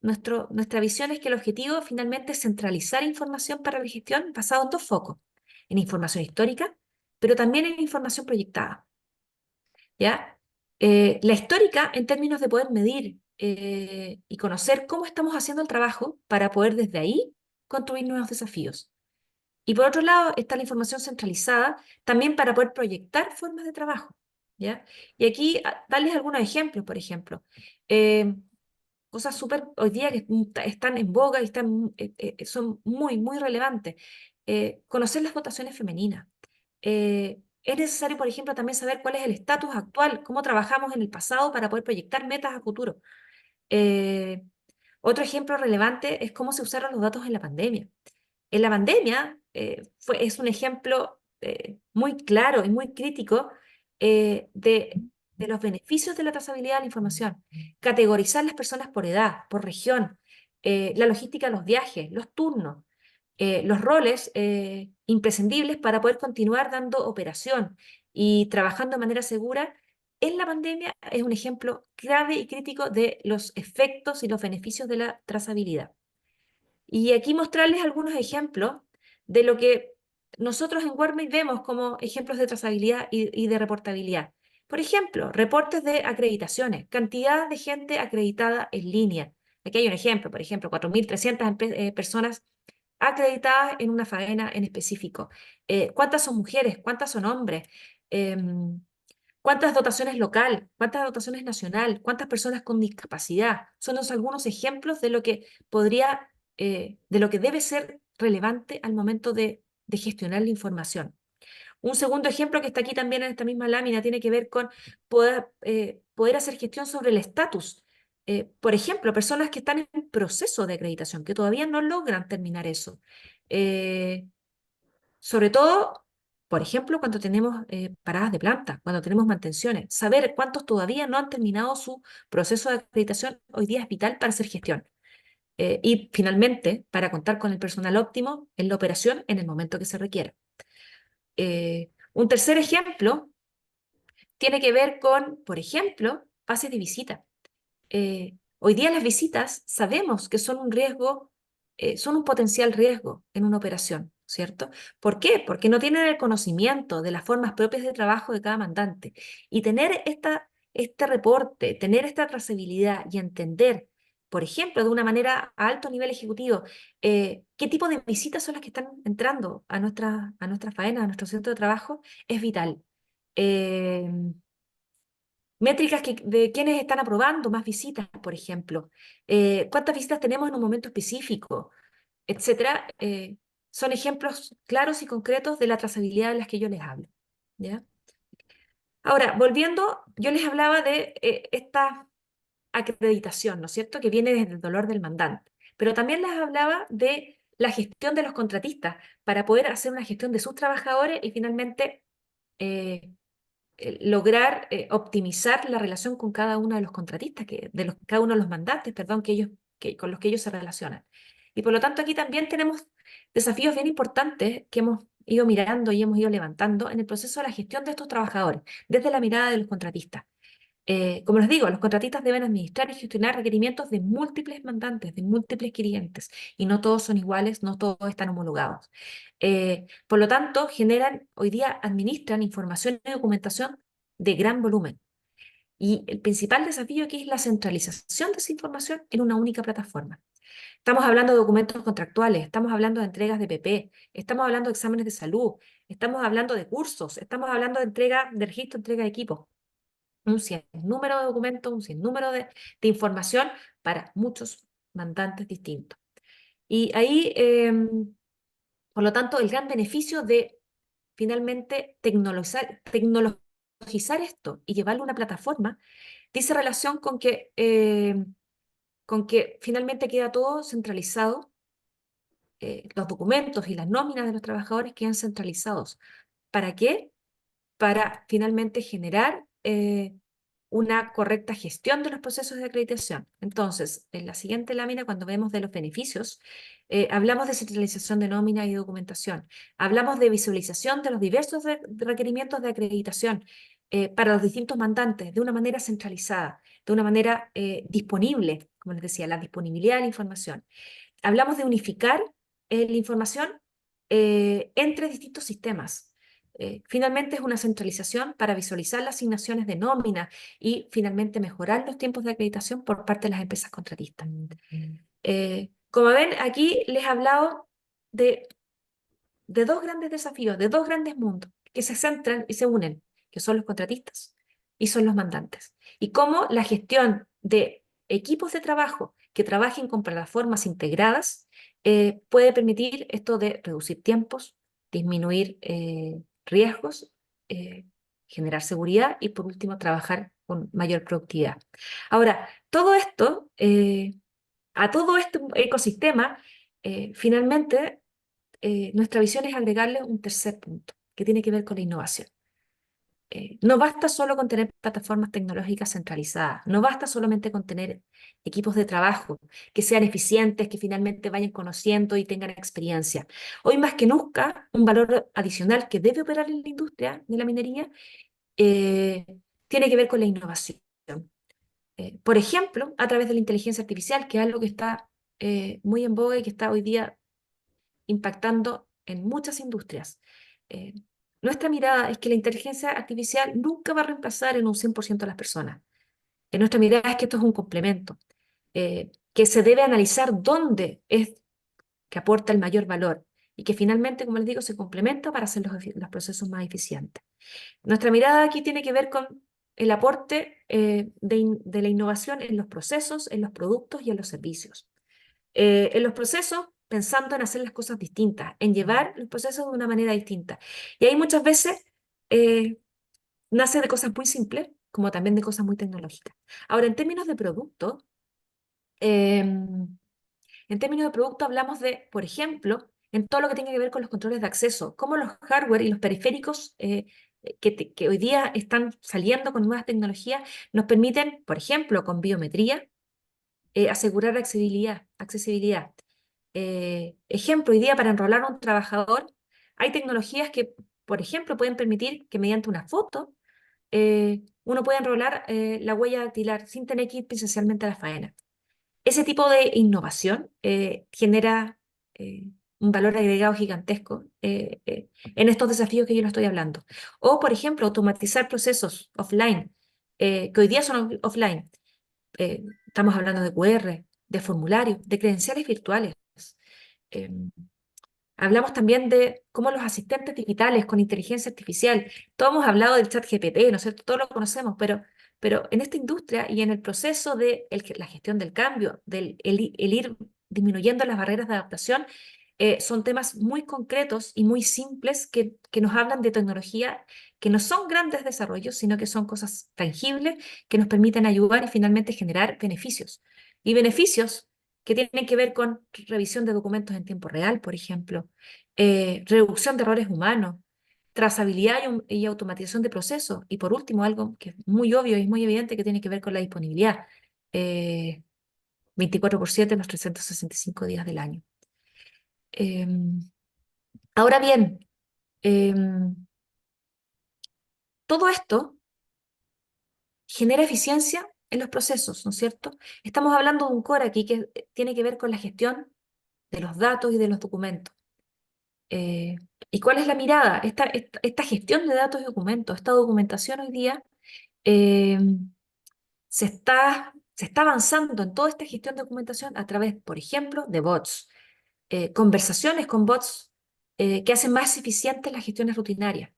Speaker 2: nuestra visión es que el objetivo finalmente es centralizar información para la gestión basado en dos focos, en información histórica, pero también en información proyectada. ¿Ya? La histórica en términos de poder medir y conocer cómo estamos haciendo el trabajo para poder desde ahí construir nuevos desafíos. Y por otro lado está la información centralizada también para poder proyectar formas de trabajo. ¿Ya? Y aquí darles algunos ejemplos, por ejemplo. Cosas súper hoy día que están en boga y son muy, muy relevantes. Conocer las votaciones femeninas. Es necesario, por ejemplo, también saber cuál es el estatus actual, cómo trabajamos en el pasado para poder proyectar metas a futuro. Eh, Otro ejemplo relevante es cómo se usaron los datos en la pandemia. En la pandemia es un ejemplo muy claro y muy crítico de los beneficios de la trazabilidad de la información. Categorizar las personas por edad, por región, la logística de los viajes, los turnos, los roles imprescindibles para poder continuar dando operación y trabajando de manera segura. En la pandemia es un ejemplo clave y crítico de los efectos y los beneficios de la trazabilidad. Y aquí mostrarles algunos ejemplos de lo que nosotros en WordMate vemos como ejemplos de trazabilidad y de reportabilidad. Por ejemplo, reportes de acreditaciones, cantidad de gente acreditada en línea. Aquí hay un ejemplo, por ejemplo, 4.300 personas acreditadas en una faena en específico. ¿Cuántas son mujeres? ¿Cuántas son hombres? ¿Cuántas dotaciones local? ¿Cuántas dotaciones nacional? ¿Cuántas personas con discapacidad? Son algunos ejemplos de lo que de lo que debe ser relevante al momento de gestionar la información. Un segundo ejemplo que está aquí también en esta misma lámina tiene que ver con poder hacer gestión sobre el estatus. Por ejemplo, personas que están en proceso de acreditación, que todavía no logran terminar eso. Sobre todo, por ejemplo, cuando tenemos paradas de planta, cuando tenemos mantenciones. Saber cuántos todavía no han terminado su proceso de acreditación hoy día es vital para hacer gestión. Y finalmente, para contar con el personal óptimo en la operación en el momento que se requiera. Un tercer ejemplo tiene que ver con, por ejemplo, fases de visita. Hoy día las visitas sabemos que son un riesgo, son un potencial riesgo en una operación, ¿cierto? ¿Por qué? Porque no tienen el conocimiento de las formas propias de trabajo de cada mandante. Y tener este reporte, tener esta trazabilidad y entender, por ejemplo, de una manera a alto nivel ejecutivo, qué tipo de visitas son las que están entrando a nuestra faena, a nuestro centro de trabajo, es vital. Eh, Métricas de quienes están aprobando más visitas, por ejemplo. ¿Cuántas visitas tenemos en un momento específico? Etcétera. Son ejemplos claros y concretos de la trazabilidad de las que yo les hablo. ¿Ya? Ahora, volviendo, yo les hablaba de esta acreditación, ¿no es cierto?, que viene desde el dolor del mandante. Pero también les hablaba de la gestión de los contratistas para poder hacer una gestión de sus trabajadores y finalmente lograr optimizar la relación con cada uno de los contratistas, cada uno de los mandantes, perdón, que ellos con los que ellos se relacionan. Y por lo tanto aquí también tenemos desafíos bien importantes que hemos ido mirando y hemos ido levantando en el proceso de la gestión de estos trabajadores, desde la mirada de los contratistas. Como les digo, los contratistas deben administrar y gestionar requerimientos de múltiples mandantes, de múltiples clientes, y no todos son iguales, no todos están homologados. Por lo tanto, hoy día administran información y documentación de gran volumen. Y el principal desafío aquí es la centralización de esa información en una única plataforma. Estamos hablando de documentos contractuales, estamos hablando de entregas de PP, estamos hablando de exámenes de salud, estamos hablando de cursos, estamos hablando de entrega de registro, entrega de equipos. Un sinnúmero de documentos, un sinnúmero de información para muchos mandantes distintos. Y ahí, por lo tanto, el gran beneficio de finalmente tecnologizar esto y llevarlo a una plataforma dice relación con que finalmente queda todo centralizado, los documentos y las nóminas de los trabajadores quedan centralizados. ¿Para qué? Para finalmente generar una correcta gestión de los procesos de acreditación. Entonces, en la siguiente lámina, cuando vemos de los beneficios, hablamos de centralización de nómina y documentación. Hablamos de visualización de los diversos requerimientos de acreditación para los distintos mandantes de una manera centralizada, de una manera disponible, como les decía, la disponibilidad de la información. Hablamos de unificar la información entre distintos sistemas. Finalmente es una centralización para visualizar las asignaciones de nómina y finalmente mejorar los tiempos de acreditación por parte de las empresas contratistas. Como ven, aquí les he hablado de dos grandes desafíos, de dos grandes mundos que se centran y se unen, que son los contratistas y son los mandantes. Y cómo la gestión de equipos de trabajo que trabajen con plataformas integradas puede permitir esto de reducir tiempos, disminuir riesgos, generar seguridad y por último trabajar con mayor productividad. Ahora, todo esto, a todo este ecosistema, finalmente nuestra visión es agregarle un tercer punto que tiene que ver con la innovación. No basta solo con tener plataformas tecnológicas centralizadas, no basta solamente con tener equipos de trabajo que sean eficientes, que finalmente vayan conociendo y tengan experiencia. Hoy más que nunca, un valor adicional que debe operar en la industria de la minería tiene que ver con la innovación. Por ejemplo, a través de la inteligencia artificial, que es algo que está muy en boga y que está hoy día impactando en muchas industrias. Nuestra mirada es que la inteligencia artificial nunca va a reemplazar en un 100% a las personas. Nuestra mirada es que esto es un complemento, que se debe analizar dónde es que aporta el mayor valor y que finalmente, como les digo, se complementa para hacer los procesos más eficientes. Nuestra mirada aquí tiene que ver con el aporte de la innovación en los procesos, en los productos y en los servicios. En los procesos, pensando en hacer las cosas distintas, en llevar los procesos de una manera distinta. Y ahí muchas veces nace de cosas muy simples, como también de cosas muy tecnológicas. Ahora, en términos de producto, hablamos de, por ejemplo, en todo lo que tiene que ver con los controles de acceso, cómo los hardware y los periféricos que hoy día están saliendo con nuevas tecnologías nos permiten, por ejemplo, con biometría, asegurar accesibilidad. Ejemplo, hoy día para enrolar a un trabajador hay tecnologías que, por ejemplo, pueden permitir que mediante una foto uno pueda enrolar la huella dactilar sin tener que ir presencialmente a la faena. Ese tipo de innovación genera un valor agregado gigantesco en estos desafíos que yo les estoy hablando. O, por ejemplo, automatizar procesos offline, que hoy día son offline. Estamos hablando de QR, de formularios, de credenciales virtuales. Hablamos también de cómo los asistentes digitales con inteligencia artificial, todos hemos hablado del chat GPT, ¿no es cierto? Todos lo conocemos, pero en esta industria y en el proceso de la gestión del cambio, el ir disminuyendo las barreras de adaptación, son temas muy concretos y muy simples que nos hablan de tecnología que no son grandes desarrollos, sino que son cosas tangibles que nos permiten ayudar y finalmente generar beneficios. Y beneficios que tienen que ver con revisión de documentos en tiempo real, por ejemplo, reducción de errores humanos, trazabilidad y automatización de procesos. Y por último, algo que es muy obvio y muy evidente que tiene que ver con la disponibilidad. 24/7 los 365 días del año. Ahora bien, todo esto genera eficiencia en los procesos, ¿no es cierto? Estamos hablando de un core aquí que tiene que ver con la gestión de los datos y de los documentos. ¿Y cuál es la mirada? Esta gestión de datos y documentos, esta documentación hoy día, eh, se está avanzando en toda esta gestión de documentación a través, por ejemplo, de bots, conversaciones con bots que hacen más eficientes las gestiones rutinarias,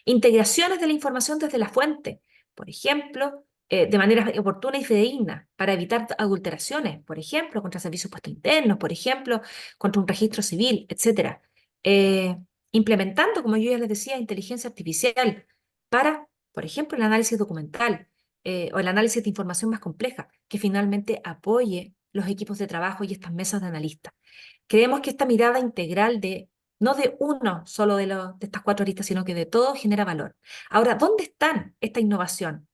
Speaker 2: integraciones de la información desde la fuente, por ejemplo, de manera oportuna y fidedigna, para evitar adulteraciones, por ejemplo, contra servicios puestos internos, por ejemplo, contra un registro civil, etc. Implementando, como yo ya les decía, inteligencia artificial para, por ejemplo, el análisis documental o el análisis de información más compleja, que finalmente apoye los equipos de trabajo y estas mesas de analistas. Creemos que esta mirada integral no de uno solo de estas 4 aristas, sino que de todo genera valor. Ahora, ¿dónde está esta innovación?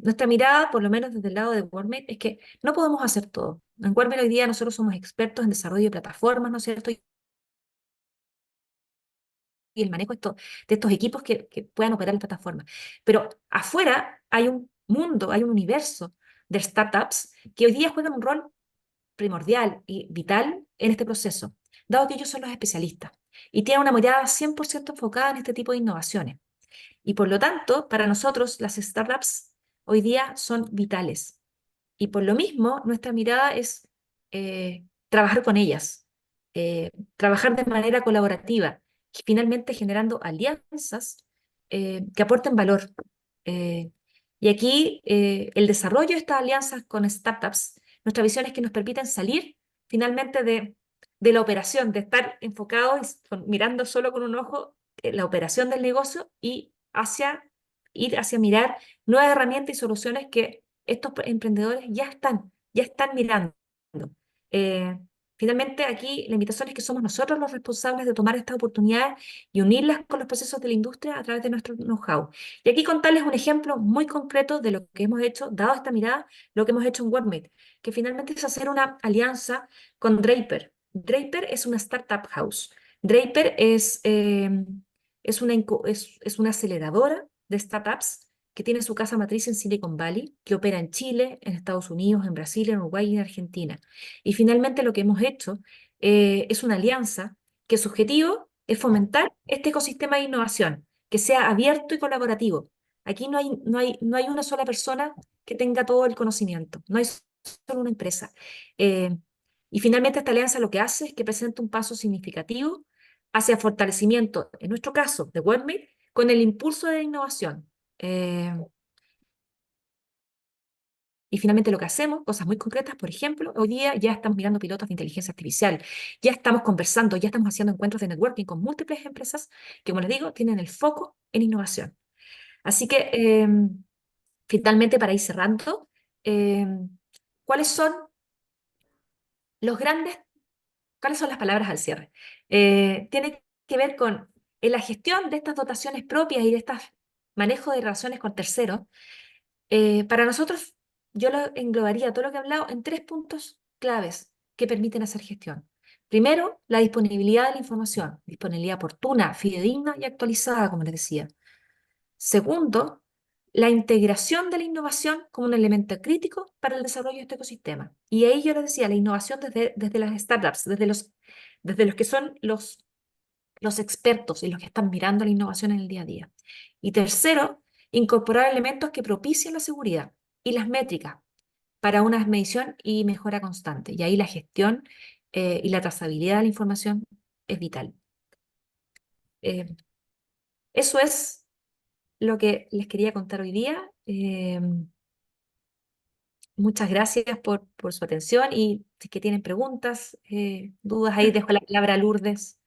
Speaker 2: Nuestra mirada, por lo menos desde el lado de WorldMate, es que no podemos hacer todo. En WorldMate hoy día nosotros somos expertos en desarrollo de plataformas, ¿no es cierto? Y el manejo de estos equipos que puedan operar en plataformas. Pero afuera hay un mundo, hay un universo de startups que hoy día juegan un rol primordial y vital en este proceso, dado que ellos son los especialistas y tienen una mirada 100% enfocada en este tipo de innovaciones. Y por lo tanto, para nosotros las startups hoy día son vitales. Y por lo mismo, nuestra mirada es trabajar con ellas, trabajar de manera colaborativa, y finalmente generando alianzas que aporten valor. Eh, y aquí el desarrollo de estas alianzas con startups, nuestra visión es que nos permiten salir finalmente de la operación, de estar enfocados, mirando solo con un ojo la operación del negocio y ir hacia mirar nuevas herramientas y soluciones que estos emprendedores ya están mirando. Eh, Finalmente, aquí la invitación es que somos nosotros los responsables de tomar estas oportunidades y unirlas con los procesos de la industria a través de nuestro know-how. Y aquí contarles un ejemplo muy concreto de lo que hemos hecho, dado esta mirada, lo que hemos hecho en WorldMate, que finalmente es hacer una alianza con Draper. Draper es una startup house. Draper es una aceleradora de startups que tiene su casa matriz en Silicon Valley, que opera en Chile, en Estados Unidos, en Brasil, en Uruguay y en Argentina. Y finalmente lo que hemos hecho es una alianza que su objetivo es fomentar este ecosistema de innovación, que sea abierto y colaborativo. Aquí no hay una sola persona que tenga todo el conocimiento, no hay solo una empresa. Eh, y finalmente esta alianza lo que hace es que presenta un paso significativo hacia fortalecimiento, en nuestro caso, de WorldMate, con el impulso de la innovación. Eh, y finalmente lo que hacemos, cosas muy concretas, por ejemplo, hoy día ya estamos mirando pilotos de inteligencia artificial, ya estamos conversando, ya estamos haciendo encuentros de networking con múltiples empresas que, como les digo, tienen el foco en innovación. Así que, finalmente, para ir cerrando, eh, ¿cuáles son los grandes, cuáles son las palabras al cierre? Tiene que ver con la gestión de estas dotaciones propias y de este manejo de relaciones con terceros. Para nosotros, yo lo englobaría todo lo que he hablado en 3 puntos claves que permiten hacer gestión. Primero, la disponibilidad de la información, disponibilidad oportuna, fidedigna y actualizada, como les decía. Segundo, la integración de la innovación como un elemento crítico para el desarrollo de este ecosistema. Y ahí yo les decía, la innovación desde las startups, desde los que son los expertos y los que están mirando la innovación en el día a día. Y tercero, incorporar elementos que propicien la seguridad y las métricas para una medición y mejora constante. Y ahí la gestión y la trazabilidad de la información es vital. Eh, Eso es lo que les quería contar hoy día. Muchas gracias por su atención y si es que tienen preguntas, dudas, ahí dejo la palabra a Lourdes.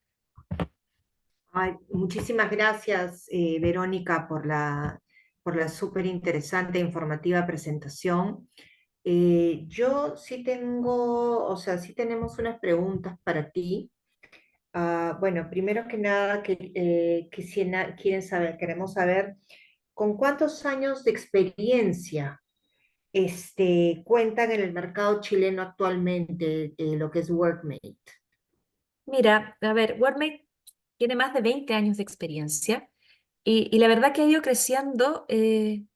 Speaker 4: Ay, muchísimas gracias, Verónica, por la súper interesante e informativa presentación. Yo sí tengo, o sea, sí tenemos unas preguntas para ti. Bueno, primero que nada, queremos saber, ¿con cuántos años de experiencia cuentan en el mercado chileno actualmente, lo que es Workmate?
Speaker 2: Mira, a ver, WordMate tiene más de 20 años de experiencia y la verdad que ha ido creciendo de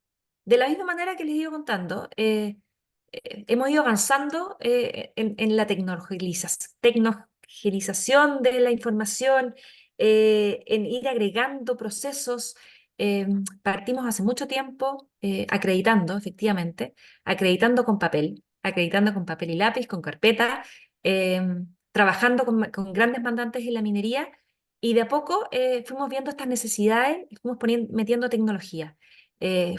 Speaker 2: la misma manera que les he ido contando. Hemos ido avanzando en la tecnologización de la información, en ir agregando procesos. Eh, Partimos hace mucho tiempo acreditando, efectivamente, acreditando con papel y lápiz, con carpeta, trabajando con grandes mandantes en la minería y de a poco fuimos viendo estas necesidades y fuimos metiendo tecnología.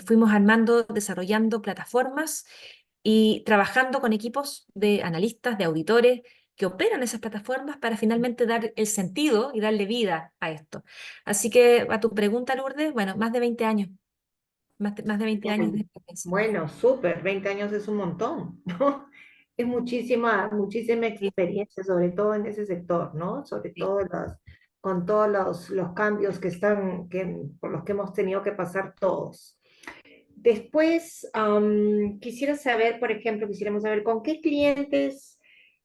Speaker 2: Fuimos armando, desarrollando plataformas y trabajando con equipos de analistas, de auditores que operan esas plataformas para finalmente dar el sentido y darle vida a esto. Así que a tu pregunta, Lourdes, bueno, más de 20 años, más de 20 años de
Speaker 4: Bueno,
Speaker 2: experiencia.
Speaker 4: bueno, súper, 20 años es un montón, ¿no? Es muchísima, muchísima
Speaker 2: Sí,
Speaker 4: experiencia, sobre todo en ese sector, ¿no? Sobre
Speaker 2: sí.
Speaker 4: todo con todos los cambios por los que hemos tenido que pasar todos. Después, quisiera saber, por ejemplo, quisiéramos saber con qué clientes,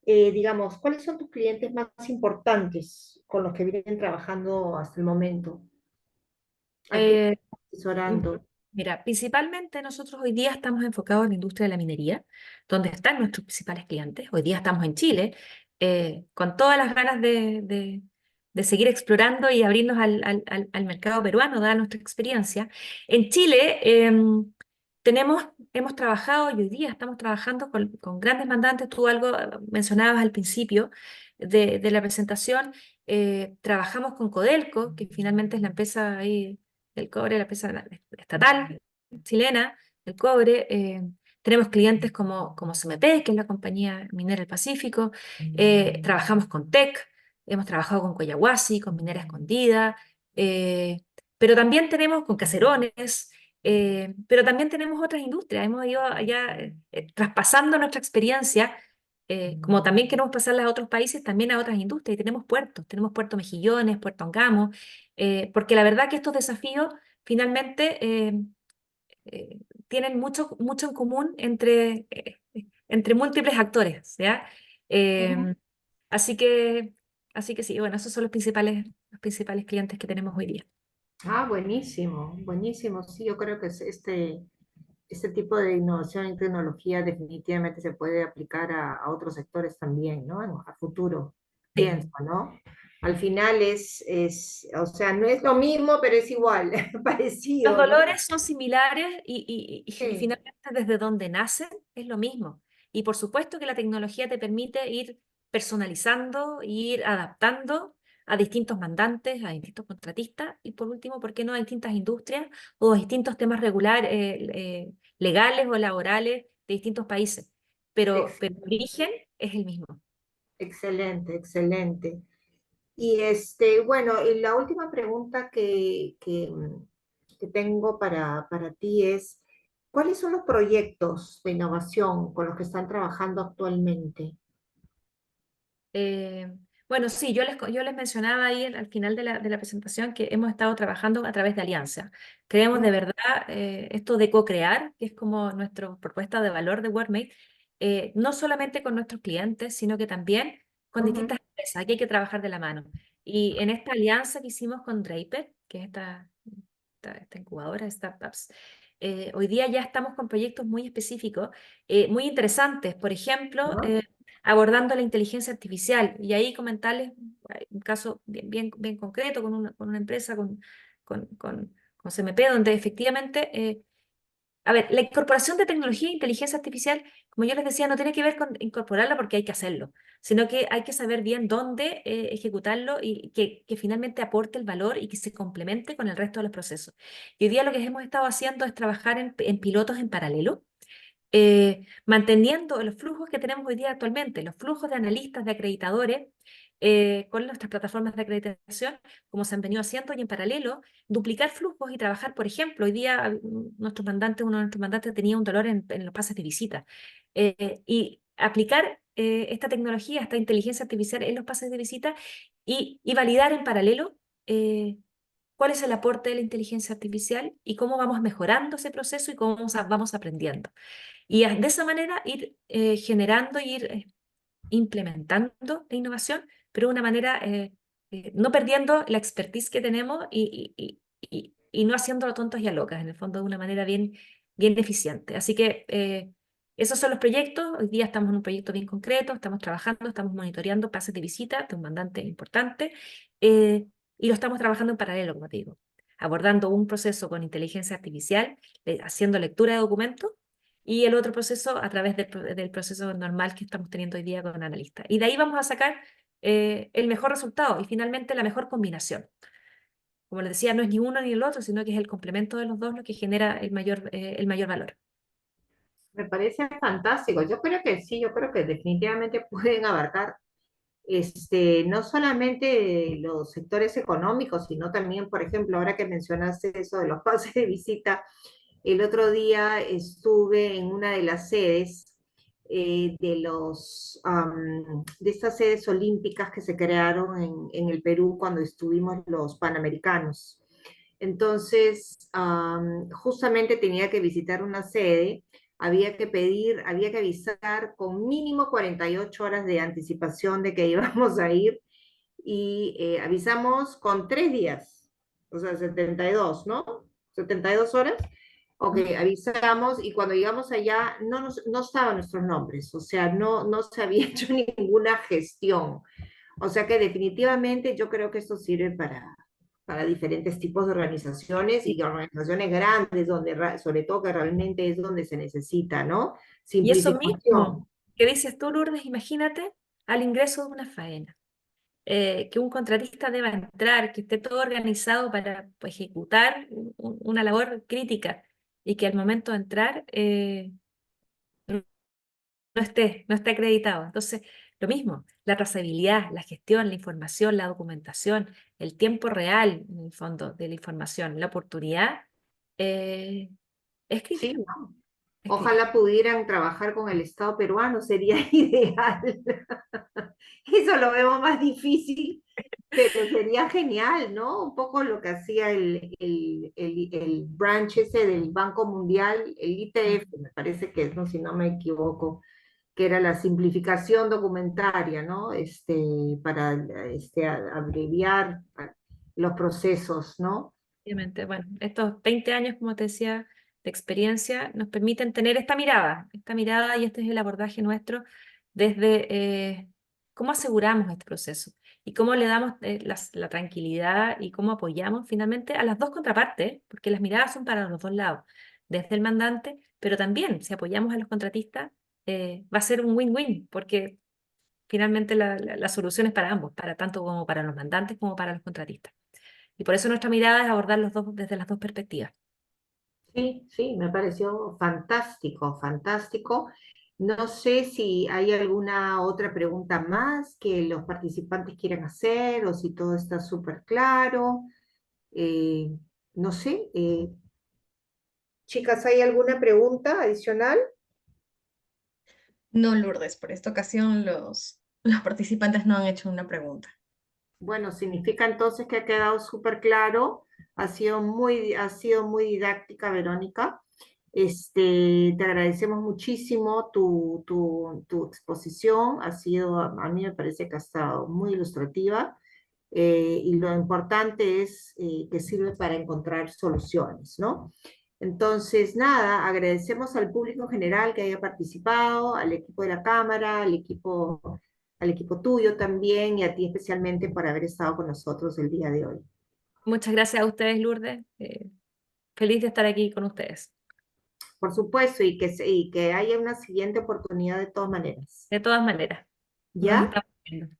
Speaker 4: digamos, cuáles son tus clientes más importantes con los que vienen trabajando hasta el momento. ¿A quién
Speaker 2: Eh,
Speaker 4: estás asesorando?
Speaker 2: Mira, principalmente nosotros hoy día estamos enfocados en la industria de la minería, donde están nuestros principales clientes. Hoy día estamos en Chile, con todas las ganas de seguir explorando y abrirnos al mercado peruano, dada nuestra experiencia. En Chile hemos trabajado y hoy día estamos trabajando con grandes mandantes. Tú algo mencionabas al principio de la presentación. Trabajamos con Codelco, que finalmente es la empresa ahí el cobre, la empresa estatal chilena, el cobre. Tenemos clientes como CMP, que es la compañía minera del Pacífico. Trabajamos con Teck, hemos trabajado con Collahuasi, con Minera Escondida, eh, pero también tenemos con Caserones, pero también tenemos otras industrias. Hemos ido allá traspasando nuestra experiencia, como también queremos pasarla a otros países, también a otras industrias. Y tenemos Puerto Mejillones, Puerto Angamos, porque la verdad que estos desafíos finalmente eh, tienen mucho en común entre múltiples actores, ¿ya?
Speaker 4: Ujú.
Speaker 2: Eh, así que, así que sí, bueno, esos son los principales clientes que tenemos hoy día.
Speaker 4: Ah, buenísimo, buenísimo. Sí, yo creo que este tipo de innovación y tecnología definitivamente se puede aplicar a otros sectores también, ¿no? A futuro,
Speaker 2: Sí.
Speaker 4: pienso, ¿no? Al final o sea, no es lo mismo, pero es igual,
Speaker 2: Los
Speaker 4: parecido, ¿no?
Speaker 2: dolores son similares y
Speaker 4: Sí,
Speaker 2: finalmente desde donde nacen es lo mismo. Y por supuesto que la tecnología te permite ir personalizando, ir adaptando a distintos mandantes, a distintos contratistas y por último, ¿por qué no a distintas industrias o a distintos temas legales o laborales de distintos países? Pero el origen es el mismo.
Speaker 4: excelente, excelente. Y bueno, y la última pregunta que tengo para ti es, ¿cuáles son los proyectos de innovación con los que están trabajando actualmente?
Speaker 2: Eh, bueno, sí, yo les mencionaba ahí al final de la presentación que hemos estado trabajando a través de alianzas. Creemos de verdad esto de co-crear, que es como nuestra propuesta de valor de WordMate, no solamente con nuestros clientes, sino que también con
Speaker 4: Ujú.
Speaker 2: distintas empresas. Aquí hay que trabajar de la mano. Y en esta alianza que hicimos con Draper, que es esta incubadora de startups, hoy día ya estamos con proyectos muy específicos, muy interesantes. Por ejemplo,
Speaker 4: ¿No?
Speaker 2: abordando la inteligencia artificial. Y ahí comentarles un caso bien concreto con una empresa, con CMP, donde efectivamente, a ver, la incorporación de tecnología e inteligencia artificial, como yo les decía, no tiene que ver con incorporarla porque hay que hacerlo, sino que hay que saber bien dónde ejecutarlo y que finalmente aporte el valor y que se complemente con el resto de los procesos. Y hoy día lo que hemos estado haciendo es trabajar en pilotos en paralelo, manteniendo los flujos que tenemos hoy día actualmente, los flujos de analistas, de acreditadores, con nuestras plataformas de acreditación, como se han venido haciendo, y en paralelo, duplicar flujos y trabajar, por ejemplo, hoy día uno de nuestros mandantes tenía un dolor en los pases de visita, y aplicar esta tecnología, esta inteligencia artificial en los pases de visita y validar en paralelo. cuál es el aporte de la inteligencia artificial y cómo vamos mejorando ese proceso y cómo vamos aprendiendo. Y de esa manera ir generando, ir implementando la innovación, pero de una manera no perdiendo la expertise que tenemos y no haciéndolo tontos y a locas, en el fondo de una manera bien, bien eficiente. Así que esos son los proyectos. Hoy día estamos en un proyecto bien concreto, estamos trabajando, estamos monitoreando pases de visita de un mandante importante y lo estamos trabajando en paralelo, como te digo, abordando un proceso con inteligencia artificial, haciendo lectura de documentos y el otro proceso a través del proceso normal que estamos teniendo hoy día con analistas. Y de ahí vamos a sacar el mejor resultado y finalmente la mejor combinación. Como les decía, no es ni uno ni el otro, sino que es el complemento de los dos lo que genera el mayor valor.
Speaker 4: Me parece fantástico. Yo creo que sí, yo creo que definitivamente pueden abarcar no solamente los sectores económicos, sino también, por ejemplo, ahora que mencionaste eso de los pases de visita, el otro día estuve en una de las sedes de estas sedes olímpicas que se crearon en el Perú cuando estuvimos los Panamericanos. Entonces, justamente tenía que visitar una sede, había que avisar con mínimo 48 horas de anticipación de que íbamos a ir y avisamos con 3 días, o sea, 72, ¿no? 72 horas. Ok, avisamos y cuando llegamos allá no estaban nuestros nombres, o sea, no se había hecho ninguna gestión. O sea que definitivamente yo creo que esto sirve para diferentes tipos de organizaciones y organizaciones grandes, donde sobre todo que realmente es donde se necesita, ¿no?
Speaker 2: Y eso
Speaker 4: Simplificación.
Speaker 2: mismo que dices tú, Lourdes, imagínate al ingreso de una faena. Que un contratista deba entrar, que esté todo organizado para pues, ejecutar una labor crítica y que al momento de entrar no esté acreditado. Entonces, lo mismo, la trazabilidad, la gestión, la información, la documentación, el tiempo real, en el fondo, de la información, la oportunidad, eh, es
Speaker 4: Sí,
Speaker 2: crítica.
Speaker 4: ¿no?
Speaker 2: Es crítica.
Speaker 4: Ojalá pudieran trabajar con el Estado peruano, sería ideal. Eso lo vemos más difícil, pero sería genial, ¿no? Un poco lo que hacía el branch ese del Banco Mundial, el ITF, me parece que es, ¿no? Si no me equivoco, que era la simplificación documentaria, ¿no? Para abreviar los procesos, ¿no?
Speaker 2: Obviamente, bueno, estos 20 años, como te decía, de experiencia nos permiten tener esta mirada y este es el abordaje nuestro desde cómo aseguramos este proceso y cómo le damos la tranquilidad y cómo apoyamos finalmente a las dos contrapartes, porque las miradas son para los dos lados, desde el mandante, pero también si apoyamos a los contratistas, va a ser un win-win, porque finalmente la solución es para ambos, para tanto como para los mandantes como para los contratistas. Y por eso nuestra mirada es abordar los dos desde las dos perspectivas.
Speaker 4: Sí, sí, me pareció fantástico, fantástico. No sé si hay alguna otra pregunta más que los participantes quieran hacer o si todo está súper claro. Eh, no sé, chicas, ¿hay alguna pregunta adicional?
Speaker 1: No, Lourdes, por esta ocasión los participantes no han hecho una pregunta.
Speaker 4: Bueno, significa entonces que ha quedado súper claro. Ha sido muy didáctica, Verónica. Te agradecemos muchísimo tu exposición. A mí me parece que ha estado muy ilustrativa. Y lo importante es que sirve para encontrar soluciones, ¿no? Entonces, nada, agradecemos al público en general que haya participado, al equipo de la Cámara, al equipo tuyo también y a ti especialmente por haber estado con nosotros el día de hoy.
Speaker 2: Muchas gracias a ustedes, Lourdes. Feliz de estar aquí con ustedes.
Speaker 4: Por supuesto, y que haya una siguiente oportunidad de todas maneras.
Speaker 2: De todas maneras, nos
Speaker 4: ¿Ya?
Speaker 2: estamos viendo.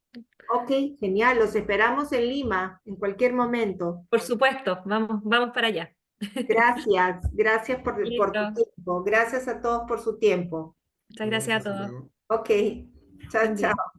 Speaker 4: Ok, genial. Los esperamos en Lima en cualquier momento.
Speaker 2: Por supuesto, vamos para allá.
Speaker 4: Gracias, gracias por tu
Speaker 2: Listo.
Speaker 4: tiempo. Gracias a todos por su tiempo.
Speaker 2: Muchas gracias a todos.
Speaker 4: Ok, chao,
Speaker 2: Buen día.
Speaker 4: chao.